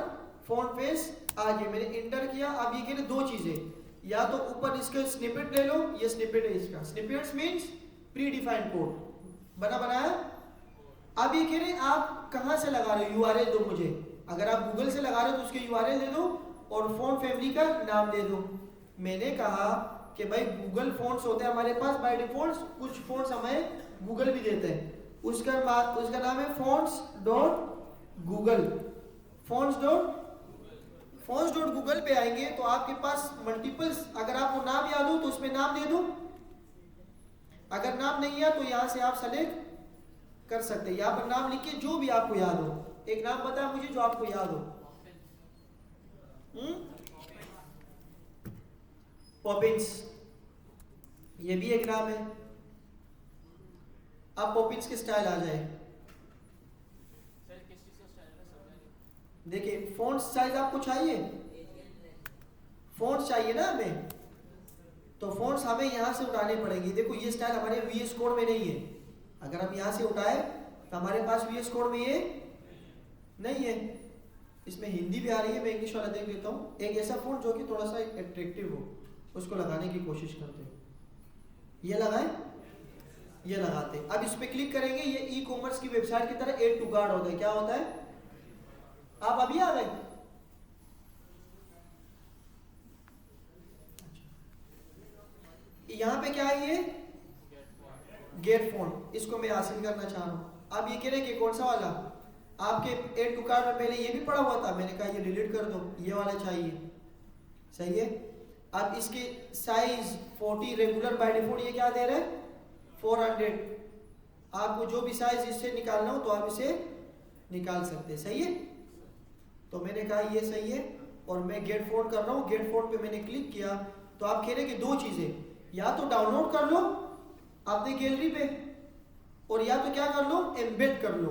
फोन फेस आ गया, मैंने इंटर किया। अब ये कह रहे दो चीजें, या तो ऊपर इसका स्निपेट ले लो, ये स्निपेट है इसका, snippets means pre defined code बना बनाया। अब ये कह रहे आप कहां से लगा रहे हो, URL दो मुझे। अगर आप गूगल से लगा रहे हो तो उसके URL दे दो और फोन फैमिली का नाम दे दो। मैंने कहा कि भाई गूगल फोन्स होते हैं हमारे पास बाय डिफॉल्ट, कुछ फोन्स हमें गूगल भी देते हैं, उसका नाम है fonts.google। fonts.google पे आएंगे तो आपके पास मल्टीपल्स, अगर आपको नाम याद हो तो उसमें नाम दे दो, अगर नाम नहीं है तो यहां से आप सेलेक्ट कर सकते हैं। यहां पर नाम लिखिए जो भी आपको याद हो, एक नाम बताया मुझे जो आपको याद हो। पॉपिंस, ये भी एक नाम है। अब पॉपिंस के स्टाइल आ जाए, सर किस चीज का स्टाइल है सब देखिए फॉन्ट साइज आपको चाहिए, फॉन्ट्स चाहिए ना हमें, तो फॉन्ट्स हमें यहां से उठाने पड़ेंगे। देखो ये स्टाइल हमारे VS कोड में नहीं है, अगर हम यहां से उठाए तो हमारे पास VS कोड में ये नहीं है। इसमें हिंदी भी आ रही है, मैं इंग्लिश वाला देख लेता हूँ। एक ऐसा फॉन्ट जो कि थोड़ा सा अट्रैक्टिव हो, उसको लगाने की कोशिश करते हैं। ये लगाए, ये लगाते हैं। अब इस पे क्लिक करेंगे, ये ई-कॉमर्स की वेबसाइट की तरह एड टू कार्ट होता है। क्या होता है, आप अभी आ गए, यहां पे क्या है, ये गेट फॉन्ट, इसको मैं हासिल करना चाह रहा हूं। अब ये कह रहे कि कौन सा वाला, आपके एड टू कार्ट में पहले ये भी पड़ा हुआ था, मैंने कहा ये डिलीट कर दो, ये वाला चाहिए, सही है। अब इसके साइज 40 रेगुलर बाय डिफॉल्ट ये क्या दे रहे हैं 400। आपको जो भी साइज इससे निकालना हो तो आप इसे निकाल सकते हैं, सही है। तो मैंने कहा ये सही है और मैं गेट फॉन्ट कर रहा हूँ। गेट फॉन्ट पे मैंने क्लिक किया तो आप कह रहे कि दो चीजें, या तो डाउनलोड कर लो अपनी गैलरी पे, और या तो क्या कर लो एम्बेड कर लो।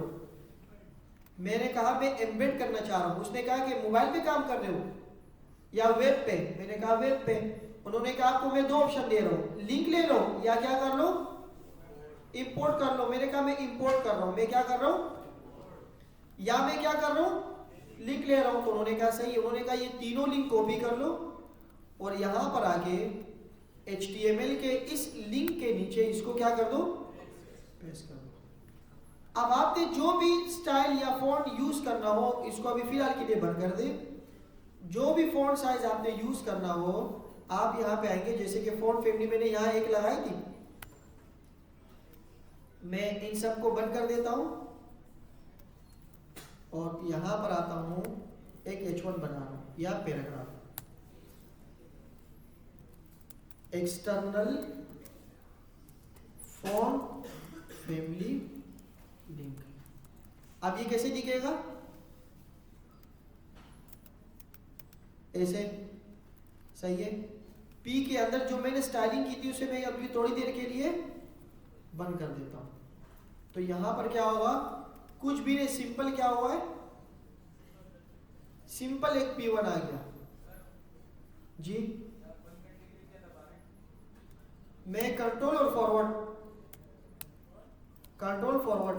मैंने कहा मैं एम्बेड करना चाह रहा हूँ। उसने कहा कि मोबाइल पे काम कर रहे हो या वेब पे, मैंने कहा वेब पे। उन्होंने कहा आपको मैं दो ऑप्शन दे रहा हूँ, लिंक ले लो या क्या कर लो इंपोर्ट कर लो। मैंने कहा मैं इंपोर्ट कर रहा हूँ, मैं क्या कर रहा हूँ, या मैं क्या कर रहा हूँ लिंक ले रहा हूँ। तो उन्होंने कहा सही है। उन्होंने कहा ये तीनों लिंक कॉपी कर लो और यहां पर आके HTML के इस लिंक के नीचे इसको क्या कर दो, पेस्ट कर दो। अब आपने जो भी स्टाइल या फॉन्ट यूज करना हो, इसको अभी फिलहाल के लिए बंद कर दे। जो भी फॉन्ट साइज आपने यूज करना हो आप यहां पे आएंगे, जैसे कि फॉन्ट फैमिली मैंने यहां एक लगाई थी, मैं इन सबको बंद कर देता हूं और यहां पर आता हूं, एक H1 बना रहा हूं या paragraph, external font family link. अब ये कैसे दिखेगा? ऐसे, सही है। पी के अंदर जो मैंने स्टाइलिंग की थी उसे मैं अभी थोड़ी देर के लिए बंद कर देता हूं। तो यहां पर क्या होगा? कुछ भी नहीं, सिंपल क्या हुआ है, सिंपल एक P1 आ गया जी। मैं कंट्रोल और फॉरवर्ड, कंट्रोल फॉरवर्ड।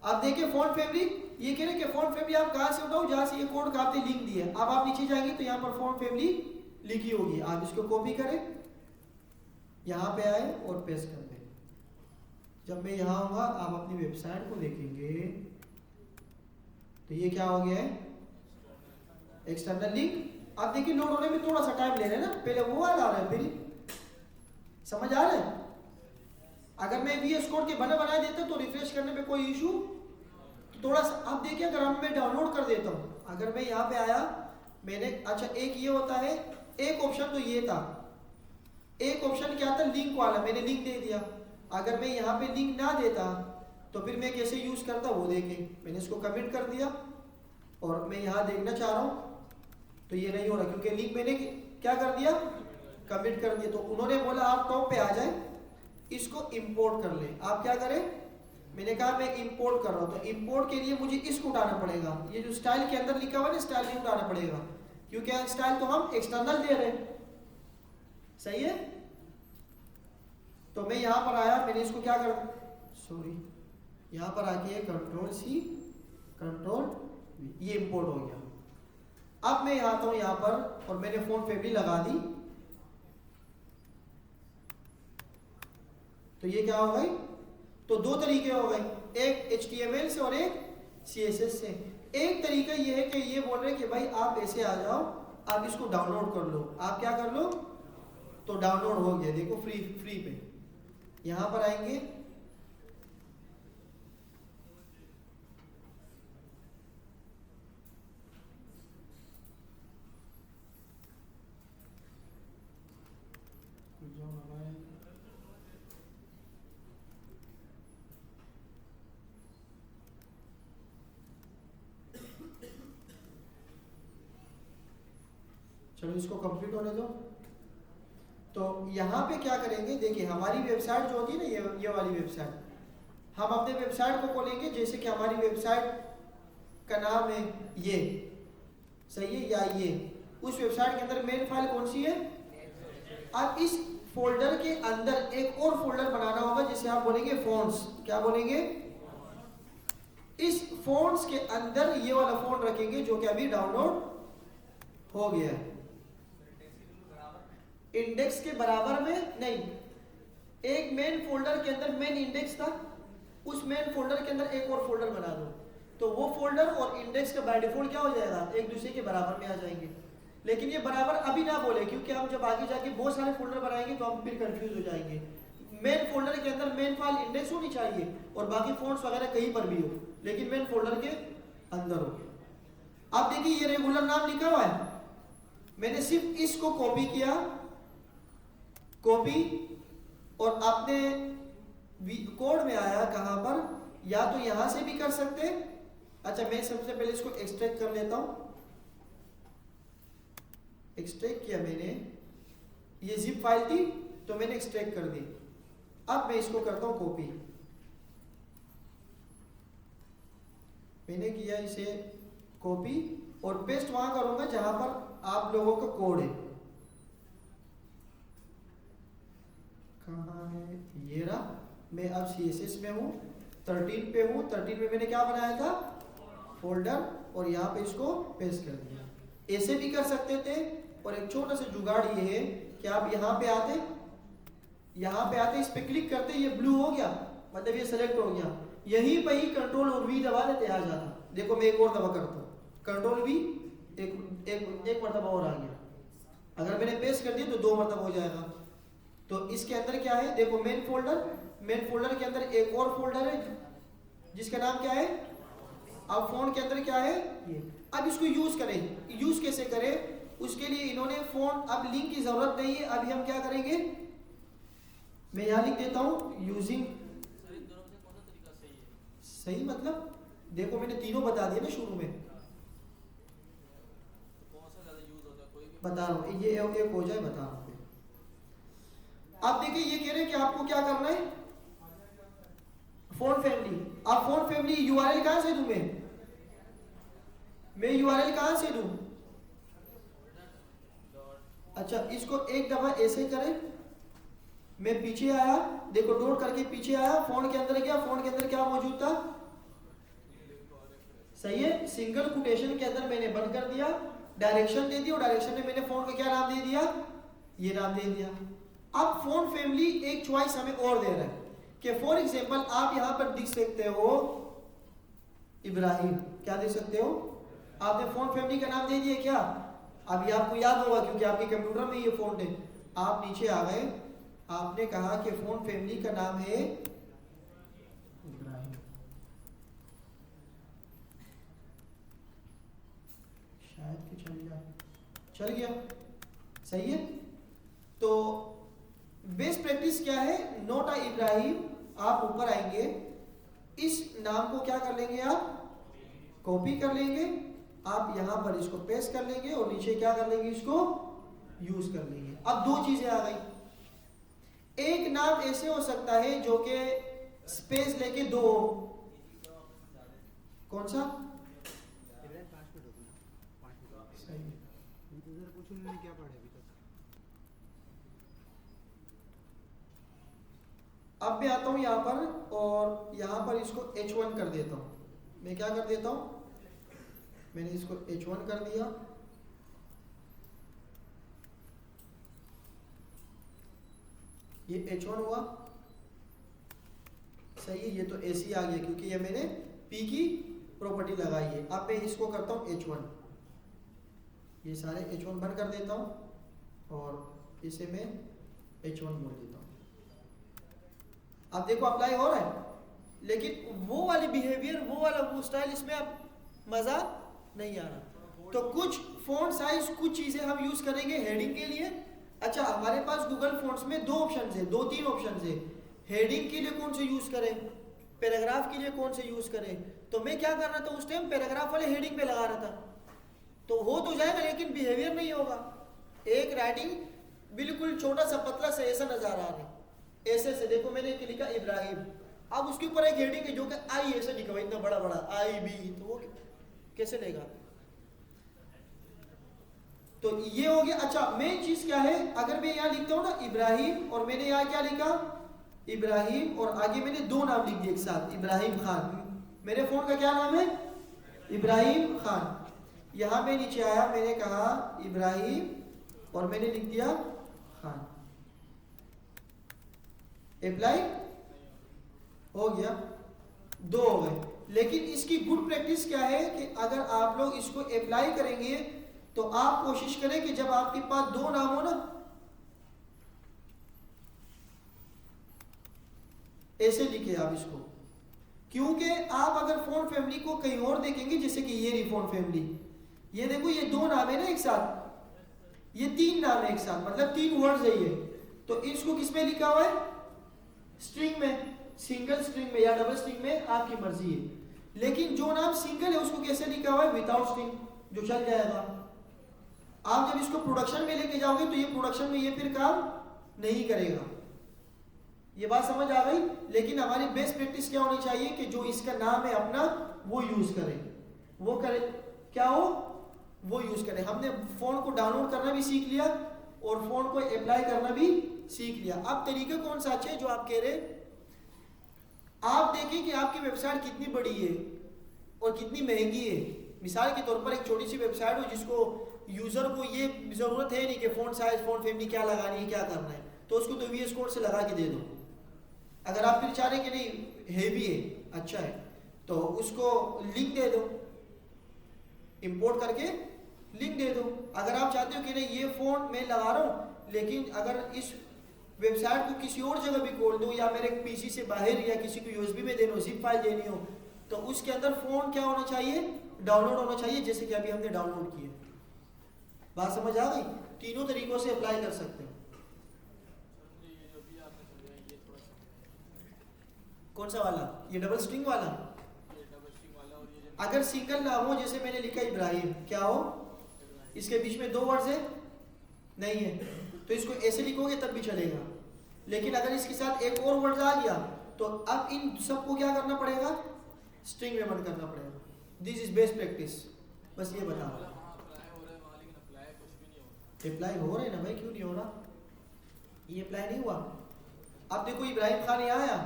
आप देखिए फॉन्ट फैब्रिक, ये कह रहे कि फॉन्ट फैब्रिक आप कहां से उठाओ, जहां से ये कोड का आपने लिंक दिया है। अब आप नीचे जाएंगे तो यहां पर फॉन्ट फैब्रिक लिखी होगी, आप इसको कॉपी करें, यहां पे आए और पेस्ट कर दें। जब मैं यहां आऊंगा आप अपनी वेबसाइट को देखेंगे तो ये क्या हो गया है, एक्सटर्नल लिंक। आप देखिए लोड होने में थोड़ा सा टाइम ले रहे हैं ना, पहले वो वाला आ रहा है, फिर समझ आ रहा है। अगर मैं VS कोड के बना देता तो रिफ्रेश करने में कोई इशू, तो थोड़ा सा आप देखिए, अगर हम मैं डाउनलोड कर देता हूं, अगर मैं यहाँ पे आया, मैंने अच्छा एक ये होता है, एक ऑप्शन तो ये था, एक ऑप्शन क्या था, लिंक वाला, मैंने लिंक दे दिया। अगर मैं यहाँ पे लिंक ना देता तो फिर मैं कैसे यूज करता वो देखें। मैंने इसको कमेंट कर दिया और मैं यहाँ देखना चाह रहा हूँ तो ये नहीं हो रहा, क्योंकि लिंक मैंने क्या कर दिया, कमिट कर दिया। तो उन्होंने बोला आप टॉप पे आ जाए, इसको इंपोर्ट कर ले। आप क्या करें, मैंने कहा मैं इंपोर्ट कर रहा हूँ, तो इंपोर्ट के लिए मुझे इसको उठाना पड़ेगा, ये जो स्टाइल के अंदर लिखा हुआ है ना, स्टाइल नहीं उठाना पड़ेगा, क्योंकि स्टाइल तो हम एक्सटर्नल दे रहे हैं, सही है। तो मैं यहाँ पर आया, मैंने इसको क्या कर, सॉरी, यहाँ पर आके कंट्रोल-C कंट्रोल-V, ये इंपोर्ट हो गया। अब मैं आता हूँ यहाँ पर और मैंने फॉन्ट फैब्रिक लगा दी, तो ये क्या हो गई, तो दो तरीके हो गए, एक HTML से और एक CSS से। एक तरीका ये है कि ये बोल रहे हैं कि भाई आप ऐसे आ जाओ, आप इसको डाउनलोड कर लो। आप क्या कर लो, तो डाउनलोड हो गया, देखो फ्री पे। यहां पर आएंगे, चलो इसको कंप्लीट होने दो। तो यहाँ पे क्या करेंगे, देखिए हमारी वेबसाइट जो होती है ना, ये वाली वेबसाइट, हम अपने वेबसाइट को खोलेंगे, जैसे कि हमारी वेबसाइट का नाम है ये, सही है, या ये, उस वेबसाइट के अंदर मेन फाइल कौन सी है। अब इस फोल्डर के अंदर एक और फोल्डर बनाना होगा जिसे आप बोलेंगे फॉन्ट्स। क्या बोलेंगे, इस फॉन्ट्स के अंदर ये वाला फॉन्ट रखेंगे जो कि अभी डाउनलोड हो गया है। इंडेक्स के बराबर में नहीं, एक मेन फोल्डर के अंदर मेन इंडेक्स था, उस मेन फोल्डर के अंदर एक और फोल्डर बना दो, तो वो फोल्डर और इंडेक्स का बाय डिफॉल्ट क्या हो जाएगा, एक दूसरे के बराबर में आ जाएंगे। लेकिन ये बराबर अभी ना बोले, क्योंकि हम जब आगे जाके बहुत सारे फोल्डर बनाएंगे तो हम फिर कंफ्यूज हो जाएंगे। मेन फोल्डर के अंदर मेन फाइल इंडेक्स होनी चाहिए और बाकी फॉन्ट्स वगैरह कहीं पर भी हो, लेकिन मेन फोल्डर के अंदर हो। अब देखिए ये रेगुलर नाम लिखा हुआ है, मैंने सिर्फ इसको कॉपी किया, कॉपी, और अपने कोड में आया कहां पर, या तो यहां से भी कर सकते। अच्छा मैं सबसे पहले इसको एक्सट्रैक्ट कर लेता हूं, एक्सट्रैक्ट किया मैंने, ये जिप फाइल थी तो मैंने एक्सट्रैक्ट कर दी। अब मैं इसको करता हूं कॉपी, मैंने किया इसे कॉपी और पेस्ट वहां करूंगा जहां पर आप लोगों का कोड है। कहाँ है, ये रहा। मैं अब CSS में हूँ, 13 पे हूँ, 13 में मैंने क्या बनाया था, फोल्डर, और यहाँ पे इसको पेस्ट कर दिया। ऐसे भी कर सकते थे, और एक छोटा सा जुगाड़ ये है कि आप यहाँ पे आते इस पे क्लिक करते, ये ब्लू हो गया, मतलब ये सेलेक्ट हो गया, यहीं पे ही कंट्रोल और V दबा देते, आ जाता। देखो मैं एक और दबा करता हूँ, कंट्रोल V, एक मरतबा और आ गया। अगर मैंने पेस्ट कर दिया तो 2 मरतबा हो जाएगा। तो इसके अंदर क्या है, देखो मेन फोल्डर के अंदर एक और फोल्डर है जिसका नाम क्या है, अब फोन के अंदर क्या है ये। अब इसको यूज करें, यूज कैसे करें, उसके लिए इन्होंने फोन, अब लिंक की जरूरत नहीं है। अभी हम क्या करेंगे, मैं यहां लिख देता हूं यूजिंग, सही, मतलब देखो मैंने तीनों बता दिए ना शुरू में, तो कौन सा ज़्यादा यूज़ होता है? कोई भी बता रहा हूँ, ये एक हो जाए बता रहा हूँ। आप देखिए ये कह रहे हैं कि आपको क्या करना है, फोन फैमिली। आप फोन फैमिली यूआरएल कहां से दूं मैं यूआरएल कहां से दूं? अच्छा, इसको एक दफा ऐसे करें, मैं पीछे आया, देखो डॉट करके पीछे आया, फोन के अंदर गया, फोन के अंदर क्या मौजूद था? सही है, सिंगल कोटेशन के अंदर मैंने बंद कर दिया, डायरेक्शन दे दी, और डायरेक्शन में मैंने फोन को क्या नाम दे दिया? ये नाम दे दिया। अब फोन फैमिली एक चॉइस हमें और दे रहा है कि फॉर एग्जांपल आप यहां पर देख सकते हो इब्राहिम, क्या देख सकते हो? आपने फोन फैमिली का नाम दे दिया क्या? अब ये आपको याद होगा क्योंकि आपके कंप्यूटर में ये फोन है। आप नीचे आ गए, आपने कहा कि फोन फैमिली का नाम है इब्राहिम, शायद कि चल गया, सही है। तो बेस्ट प्रैक्टिस क्या है? नोट आ इब्राहिम, आप ऊपर आएंगे, इस नाम को क्या कर लेंगे? आप कॉपी कर लेंगे, आप यहां पर इसको पेस्ट कर लेंगे और नीचे क्या कर लेंगे? इसको यूज कर लेंगे। अब दो चीजें आ गई, एक नाम ऐसे हो सकता है जो कि स्पेस लेके दो, कौन सा? क्या पढ़े अभी तक? अब मैं आता हूं यहां पर और यहां पर इसको H1 कर देता हूं। मैं क्या कर देता हूं? मैंने इसको H1 कर दिया, ये H1 हुआ, सही है। ये तो AC आ गया क्योंकि ये मैंने P की प्रॉपर्टी लगाई है। अब मैं इसको करता हूं H1, ये सारे H1 बंद कर देता हूं और इसे मैं H1 बोल देता हूं। अब देखो अप्लाई हो रहा है, लेकिन वो वाली बिहेवियर, वो वाला वो स्टाइल इसमें अब मजा नहीं आ रहा। तो कुछ फॉन्ट साइज, कुछ चीजें हम यूज करेंगे हेडिंग के लिए। अच्छा, हमारे पास गूगल फॉन्ट्स में दो ऑप्शन है, दो तीन ऑप्शन है। हेडिंग के लिए कौन से यूज करें, पैराग्राफ के लिए कौन से यूज करें? तो मैं क्या कर रहा था उस टाइम, पैराग्राफ वाले हेडिंग पे लगा रहा था, तो हो तो जाएगा लेकिन बिहेवियर नहीं होगा। एक राइटिंग बिल्कुल छोटा सा पतला सा ऐसा नजर आ रहा है, ऐसे से देखो मैंने लिखा इब्राहिम, अब उसके ऊपर एक हेडिंग है जो कि आई ऐसे लिखा हुआ इतना बड़ा बड़ा IB, तो वो कैसे लेगा? तो ये हो गया। अच्छा, मेन चीज क्या है, अगर मैं यहाँ लिखता हूँ ना इब्राहिम, और मैंने यहाँ क्या लिखा? इब्राहिम, और आगे मैंने दो नाम लिख दिए एक साथ, इब्राहिम खान। मेरे फोन का क्या नाम है? इब्राहिम खान। यहां मैं नीचे आया, मैंने कहा इब्राहिम और मैंने लिख दिया खान, अप्लाई हो गया, दो हो गए। लेकिन इसकी गुड प्रैक्टिस क्या है कि अगर आप लोग इसको अप्लाई करेंगे तो आप कोशिश करें कि जब आपके पास दो नाम हो ना, ऐसे लिखे आप इसको, क्योंकि आप अगर फोन फैमिली को कहीं और देखेंगे, जैसे कि ये रही फोन फैमिली, ये देखो ये दो नाम है ना एक साथ, ये तीन नाम है एक साथ, मतलब तीन वर्ड्स है ये। तो इसको किस में लिखा हुआ है? स्ट्रिंग में, सिंगल स्ट्रिंग में या डबल स्ट्रिंग में, आपकी मर्जी है। लेकिन जो नाम सिंगल है उसको कैसे लिखा हुआ है? विदाउट स्ट्रिंग, जो चल जाएगा। आप जब इसको प्रोडक्शन में लेके जाओगे तो ये प्रोडक्शन में ये फिर काम नहीं करेगा। ये बात समझ आ गई? लेकिन हमारी बेस्ट प्रैक्टिस क्या होनी चाहिए कि जो इसका नाम है अपना वो यूज करें, वो करें, क्या हो वो यूज करें। हमने फोन को डाउनलोड करना भी सीख लिया और फोन को अप्लाई करना भी सीख लिया। अब तरीका कौन सा अच्छा है जो आप कह रहे? आप देखें कि आपकी वेबसाइट कितनी बड़ी है और कितनी महंगी है। मिसाल के तौर पर एक छोटी सी वेबसाइट हो जिसको यूजर को ये जरूरत है नहीं कि फोन साइज, फोन फैमिली क्या लगानी है, क्या करना है, तो उसको तो VS कोड से लगा के दे दो। अगर आप फिर चाह रहे कि नहीं हेवी है, अच्छा है, तो उसको लिंक दे दो, इंपोर्ट करके लिंक दे दो। अगर आप चाहते हो कि नहीं ये फोन मैं लगा रहा हूं लेकिन अगर इस वेबसाइट को किसी और जगह भी खोल दूं या मेरे PC से बाहर या किसी को USB में देना हो, जिप फाइल देनी हो, तो उसके अंदर फोन क्या होना चाहिए? डाउनलोड होना चाहिए, जैसे कि अभी हमने डाउनलोड किया। बात समझ आ गई? तीनों तरीकों से अप्लाई कर सकते हो। कौन सा वाला? ये डबल स्ट्रिंग वाला? अगर सिंगल ना हो, जैसे मैंने लिखा इब्राहिम, क्या हो, इसके बीच में 2 वर्ड्स है नहीं है, तो इसको ऐसे लिखोगे तब भी चलेगा। लेकिन अगर इसके साथ एक और वर्ड आ गया तो अब इन सबको क्या करना पड़ेगा, स्ट्रिंग में बंद करना पड़ेगा। दिस इज बेस्ट प्रैक्टिस, बस ये बता रहा हूँ। अप्लाई हो रहा है ना भाई, क्यों नहीं हो रहा, ये अप्लाई नहीं हुआ। अब देखो इब्राहिम खान यहाँ आया,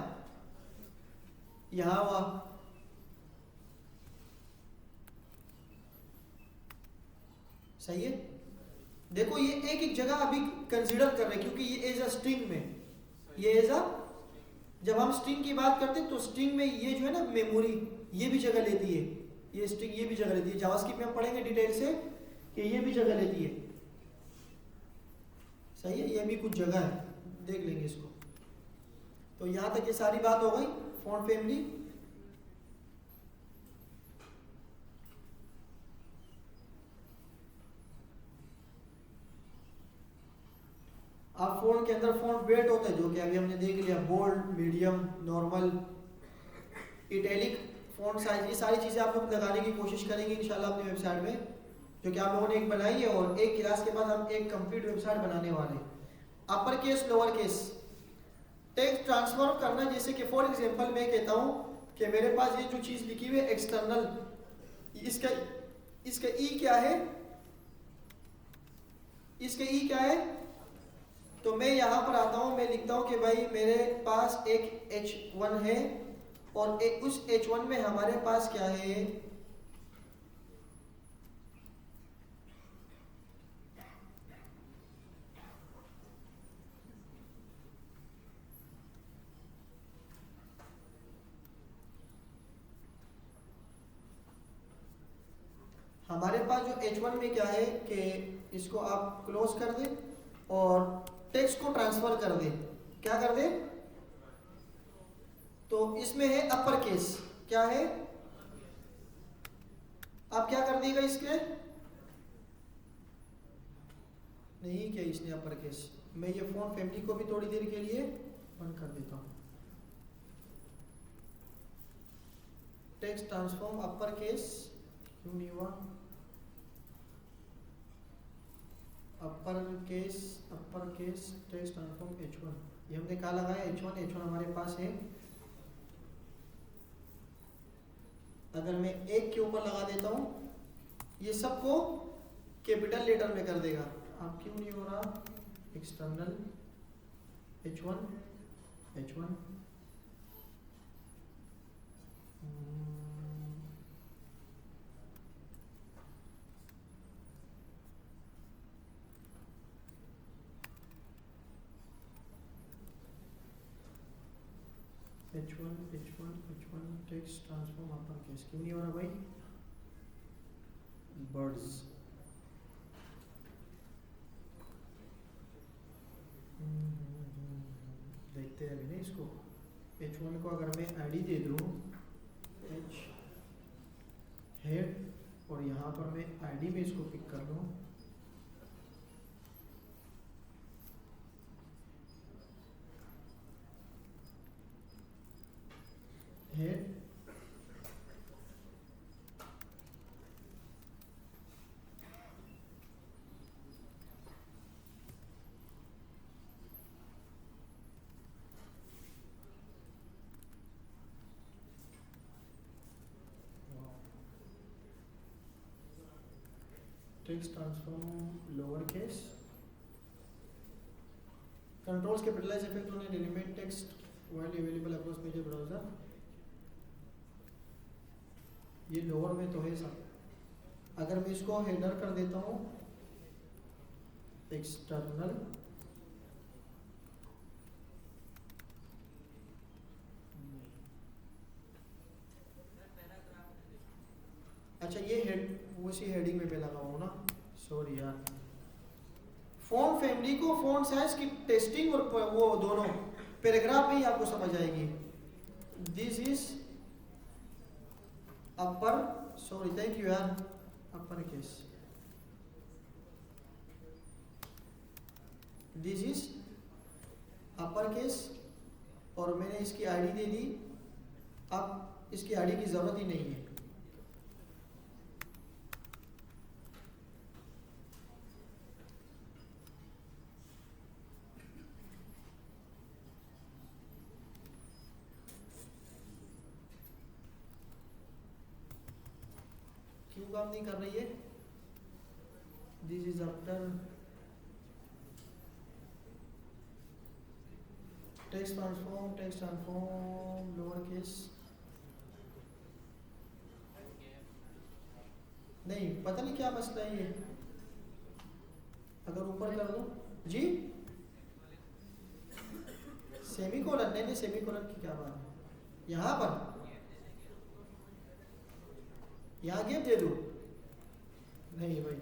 यहाँ हुआ, सही है। देखो ये एक एक जगह अभी कंसीडर कर रहे हैं, क्योंकि ये एज अ स्ट्रिंग में, ये एज अ, जब हम स्ट्रिंग की बात करते हैं तो स्ट्रिंग में ये जो है ना मेमोरी, ये भी जगह लेती है, ये स्ट्रिंग ये भी जगह लेती है। जावास्क्रिप्ट में हम पढ़ेंगे डिटेल से कि ये भी जगह लेती है, सही है, ये भी कुछ जगह है, देख लेंगे इसको। तो यहां तक ये सारी बात हो गई फॉन्ट फैमिली। अब फॉन्ट के अंदर फॉन्ट वेट होता है, जो कि अभी हमने देख लिया, bold, medium, normal, italic, font size, ये सारी चीजें आप लोग लगाने की कोशिश करेंगे इंशाल्लाह अपनी वेबसाइट में, जो कि आप लोगों ने एक बनाई है। और एक क्लास के बाद हम एक कंप्लीट वेबसाइट बनाने वाले हैं। Upper case, lower case, text transfer करना, जैसे कि फॉर एग्जांपल मैं कहता हूं कि मेरे पास ये जो चीज लिखी हुई है एक्सटर्नल, इसका ई क्या है, इसका ई क्या है, तो मैं यहां पर आता हूं, मैं लिखता हूं कि भाई मेरे पास एक H1 है और उस H1 में हमारे पास क्या है, हमारे पास जो H1 में क्या है कि इसको आप क्लोज कर दें और टेक्स्ट को ट्रांसफर कर दें, क्या कर दें, तो इसमें है अपर केस, क्या है, आप क्या कर देगा इसके, नहीं क्या इसने अपर केस, मैं ये फॉन्ट फैमिली को भी थोड़ी देर के लिए बंद कर देता हूं। टेक्स्ट ट्रांसफॉर्म अपर केस क्यों नहीं हुआ, upper case text transform H1, ये हमने कहा लगाया H1 हमारे पास है। अगर मैं एक के ऊपर लगा देता हूं, ये सबको कैपिटल लेटर में कर देगा। अब क्यों नहीं हो रहा, external H1 H1 text transform upper case क्यों नहीं हो रहा भाई, बर्ड्स, देखते हैं अभी ना इसको। H1 को अगर मैं आईडी दे दूं H हेड और यहाँ पर मैं आईडी में इसको पिक कर लूं, head text transform lower case, controls capitalize effect on an element text widely available across major browser, ये लोअर में तो है सब। अगर मैं इसको हेडर कर देता हूँ एक्सटर्नल, अच्छा ये हेड उसी हेडिंग में मैं लगा हूँ ना, सॉरी यार। फॉन्ट फैमिली को फॉन्ट साइज की टेस्टिंग और वो दोनों पैराग्राफ में ही आपको समझ आएगी। This is upper, sorry thank you यार, upper case, this is upper case और मैंने इसकी आईडी दे दी। अब इसकी आईडी की जरूरत ही नहीं है, काम नहीं कर रही है? This is after text transform lower case. नहीं पता नहीं क्या मसला है ये। अगर ऊपर कर दो जी सेमीकोलन, नहीं सेमीकोलन की क्या बात है? यहाँ पर यहाँ गैप दे दो? नहीं भाई,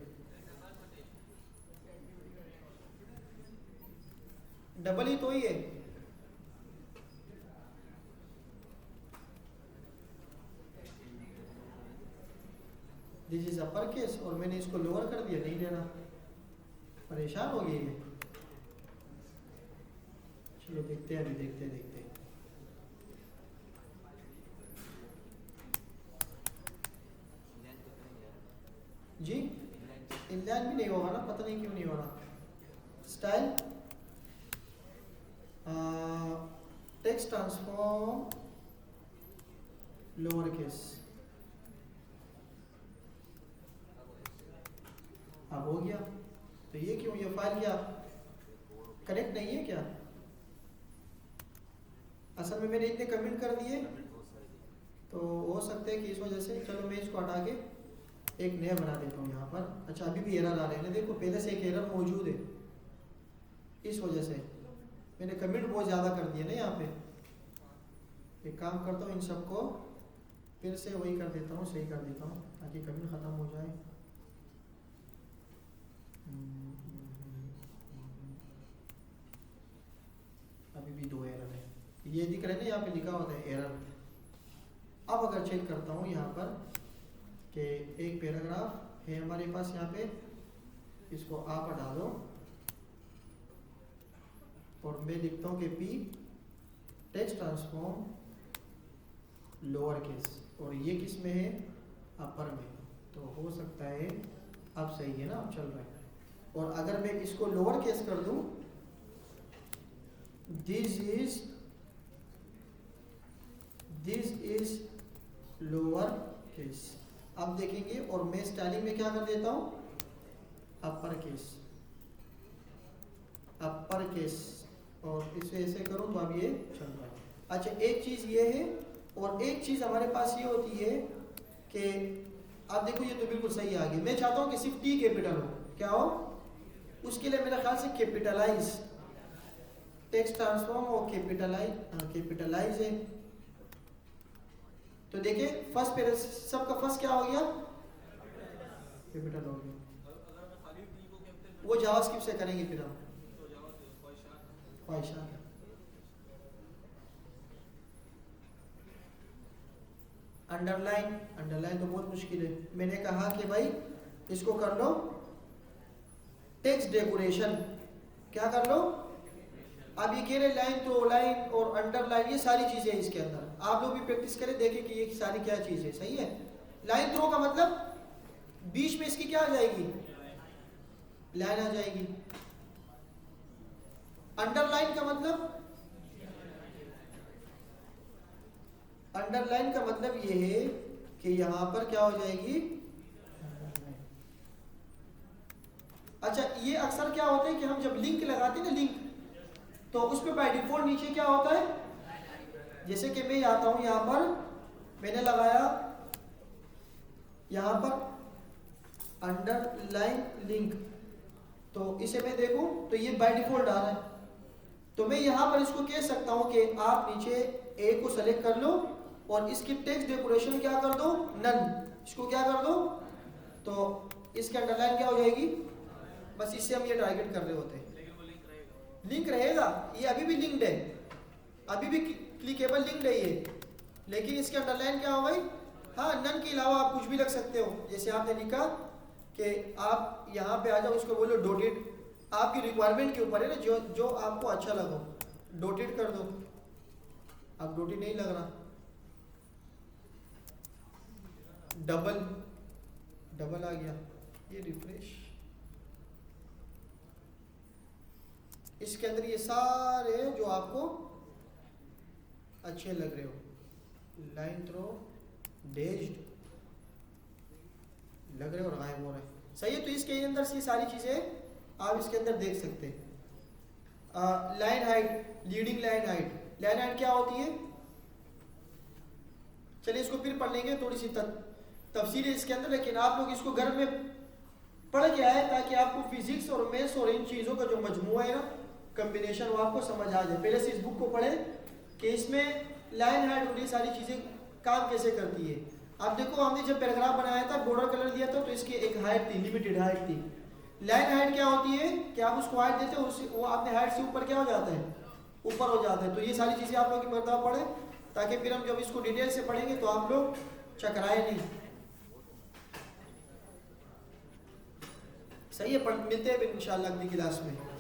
डबल ही तो ही है। दिस इज अपर केस और मैंने इसको लोअर कर दिया, नहीं लेना, परेशान हो गई है। चलो देखते हैं, अभी देखते हैं जी। इनलाइन भी नहीं होगा ना, पता नहीं क्यों नहीं हो रहा। Style text transform lower case, अब हो गया। तो ये क्यों, ये फाइल क्या करेक्ट नहीं है क्या? असल में मैंने इतने कमेंट कर दिए तो हो सकता है कि इस वजह से। चलो मैं इसको हटा के एक नया बना देता हूँ यहाँ पर। अच्छा अभी भी एरर आ रहे हैं, देखो पहले से एक एरर मौजूद है, इस वजह से मैंने कमेंट बहुत ज़्यादा कर दिए ना यहाँ पे। एक काम करता हूँ, इन सबको फिर से वही कर देता हूँ, सही कर देता हूँ ताकि कमेंट ख़त्म हो जाए। अभी भी 2 एरर है, ये दिख रहा है ना, यहाँ पे लिखा होता है एरर। अब अगर चेक करता हूँ यहाँ पर कि एक पैराग्राफ है हमारे पास यहाँ पे, इसको आप हटा दो और मैं लिखता हूँ कि P text transform lower case, और ये किस में है? अपर में। तो हो सकता है अब सही है ना, अब चल रहा है। और अगर मैं इसको लोअर केस कर दूं, दिस इज लोअर केस, अब देखेंगे। और मैं स्टाइलिंग में क्या कर देता हूं? अपर केस, और इसे ऐसे करूं तो अब ये चल रहा है। अच्छा एक चीज ये है, और एक चीज हमारे पास ये होती है कि आप देखो ये तो बिल्कुल सही आ गई। मैं चाहता हूं कि सिर्फ टी कैपिटल हो, क्या हो? उसके लिए मेरे ख्याल से कैपिटलाइज टेक्स्ट ट्रांसफॉर्म और कैपिटलाइज है। तो देखिए फर्स्ट पेज सबका फर्स्ट क्या हो गया? कैपिटल हो गया। वो जावास्क्रिप्ट से करेंगे फिर हम ख्वाहिशात। अंडरलाइन तो बहुत मुश्किल है। मैंने कहा कि भाई इसको कर लो टेक्स्ट डेकोरेशन, क्या कर लो? अब ये कह रहे लाइन थ्रो, लाइन और अंडरलाइन, ये सारी चीजें इसके अंदर। आप लोग भी प्रैक्टिस करें, देखें कि ये सारी क्या चीज है। सही है। लाइन थ्रो का मतलब बीच में इसकी क्या आ जाएगी? लाइन आ जाएगी। अंडरलाइन का मतलब ये है कि यहां पर क्या हो जाएगी? अच्छा ये अक्सर क्या होता है कि हम जब लिंक लगाते हैं ना, लिंक, तो उस पर बाय डिफॉल्ट नीचे क्या होता है? जैसे कि मैं आता हूं यहां पर, मैंने लगाया यहां पर अंडरलाइन लिंक, तो इसे मैं देखूं तो ये बाय डिफॉल्ट आ रहा है। तो मैं यहां पर इसको कह सकता हूं कि आप नीचे ए को सेलेक्ट कर लो और इसकी टेक्स्ट डेकोरेशन क्या कर दो? नन। इसको क्या कर दो? तो इसके अंडरलाइन क्या हो जाएगी? बस इससे हम ये टारगेट कर रहे होते हैं। लिंक रहेगा, ये अभी भी लिंक्ड है, अभी भी क्लिकेबल लिंक्ड है ये, लेकिन इसके अंडरलाइन क्या हो भाई? हाँ, नन के अलावा आप कुछ भी रख सकते हो। जैसे आपने लिखा कि आप यहाँ पे आ जाओ, उसको बोलो डॉटेड, आपकी रिक्वायरमेंट के ऊपर है ना, जो आपको अच्छा लगा डॉटेड कर दो। अब डॉटेड नहीं लग रहा, डबल आ गया, ये रिफ्रेश। इसके अंदर ये सारे जो आपको अच्छे लग रहे हो, लाइन थ्रो, डेज्ड, लग रहे और गायब हो रहे हैं। सही है, तो इसके अंदर से सारी चीज़ें आप इसके अंदर देख सकते हैं। Line height, leading line height, line height क्या होती है? चलिए इसको फिर पढ़ लेंगे, थोड़ी सी तफसील है इसके अंदर, लेकिन आप लोग इसको घर में पढ़ के आए ताकि आपको फिजिक्स और मैथ्स और इन चीज़ों का जो मजमुआ है ना, कम्बिनेशन, वो आपको समझ आ जाए। पहले से इस बुक को पढ़ें कि इसमें लाइन हाइट और ये सारी चीज़ें काम कैसे करती है। आप देखो, हमने जब पैराग्राफ बनाया था, बॉर्डर कलर दिया था, तो इसकी एक हाइट थी, लिमिटेड हाइट थी। लाइन हाइट क्या होती है कि आप उसको हाइट देते हो, वो आपने हाइट से ऊपर क्या हो जाता है, ऊपर हो जाता है। तो ये सारी चीज़ें आप लोग की मरतबा पढ़ें ताकि फिर हम जब इसको डिटेल से पढ़ेंगे तो आप लोग चकराए नहीं। सही है, मिलते हैं फिर इंशाल्लाह अगली क्लास में।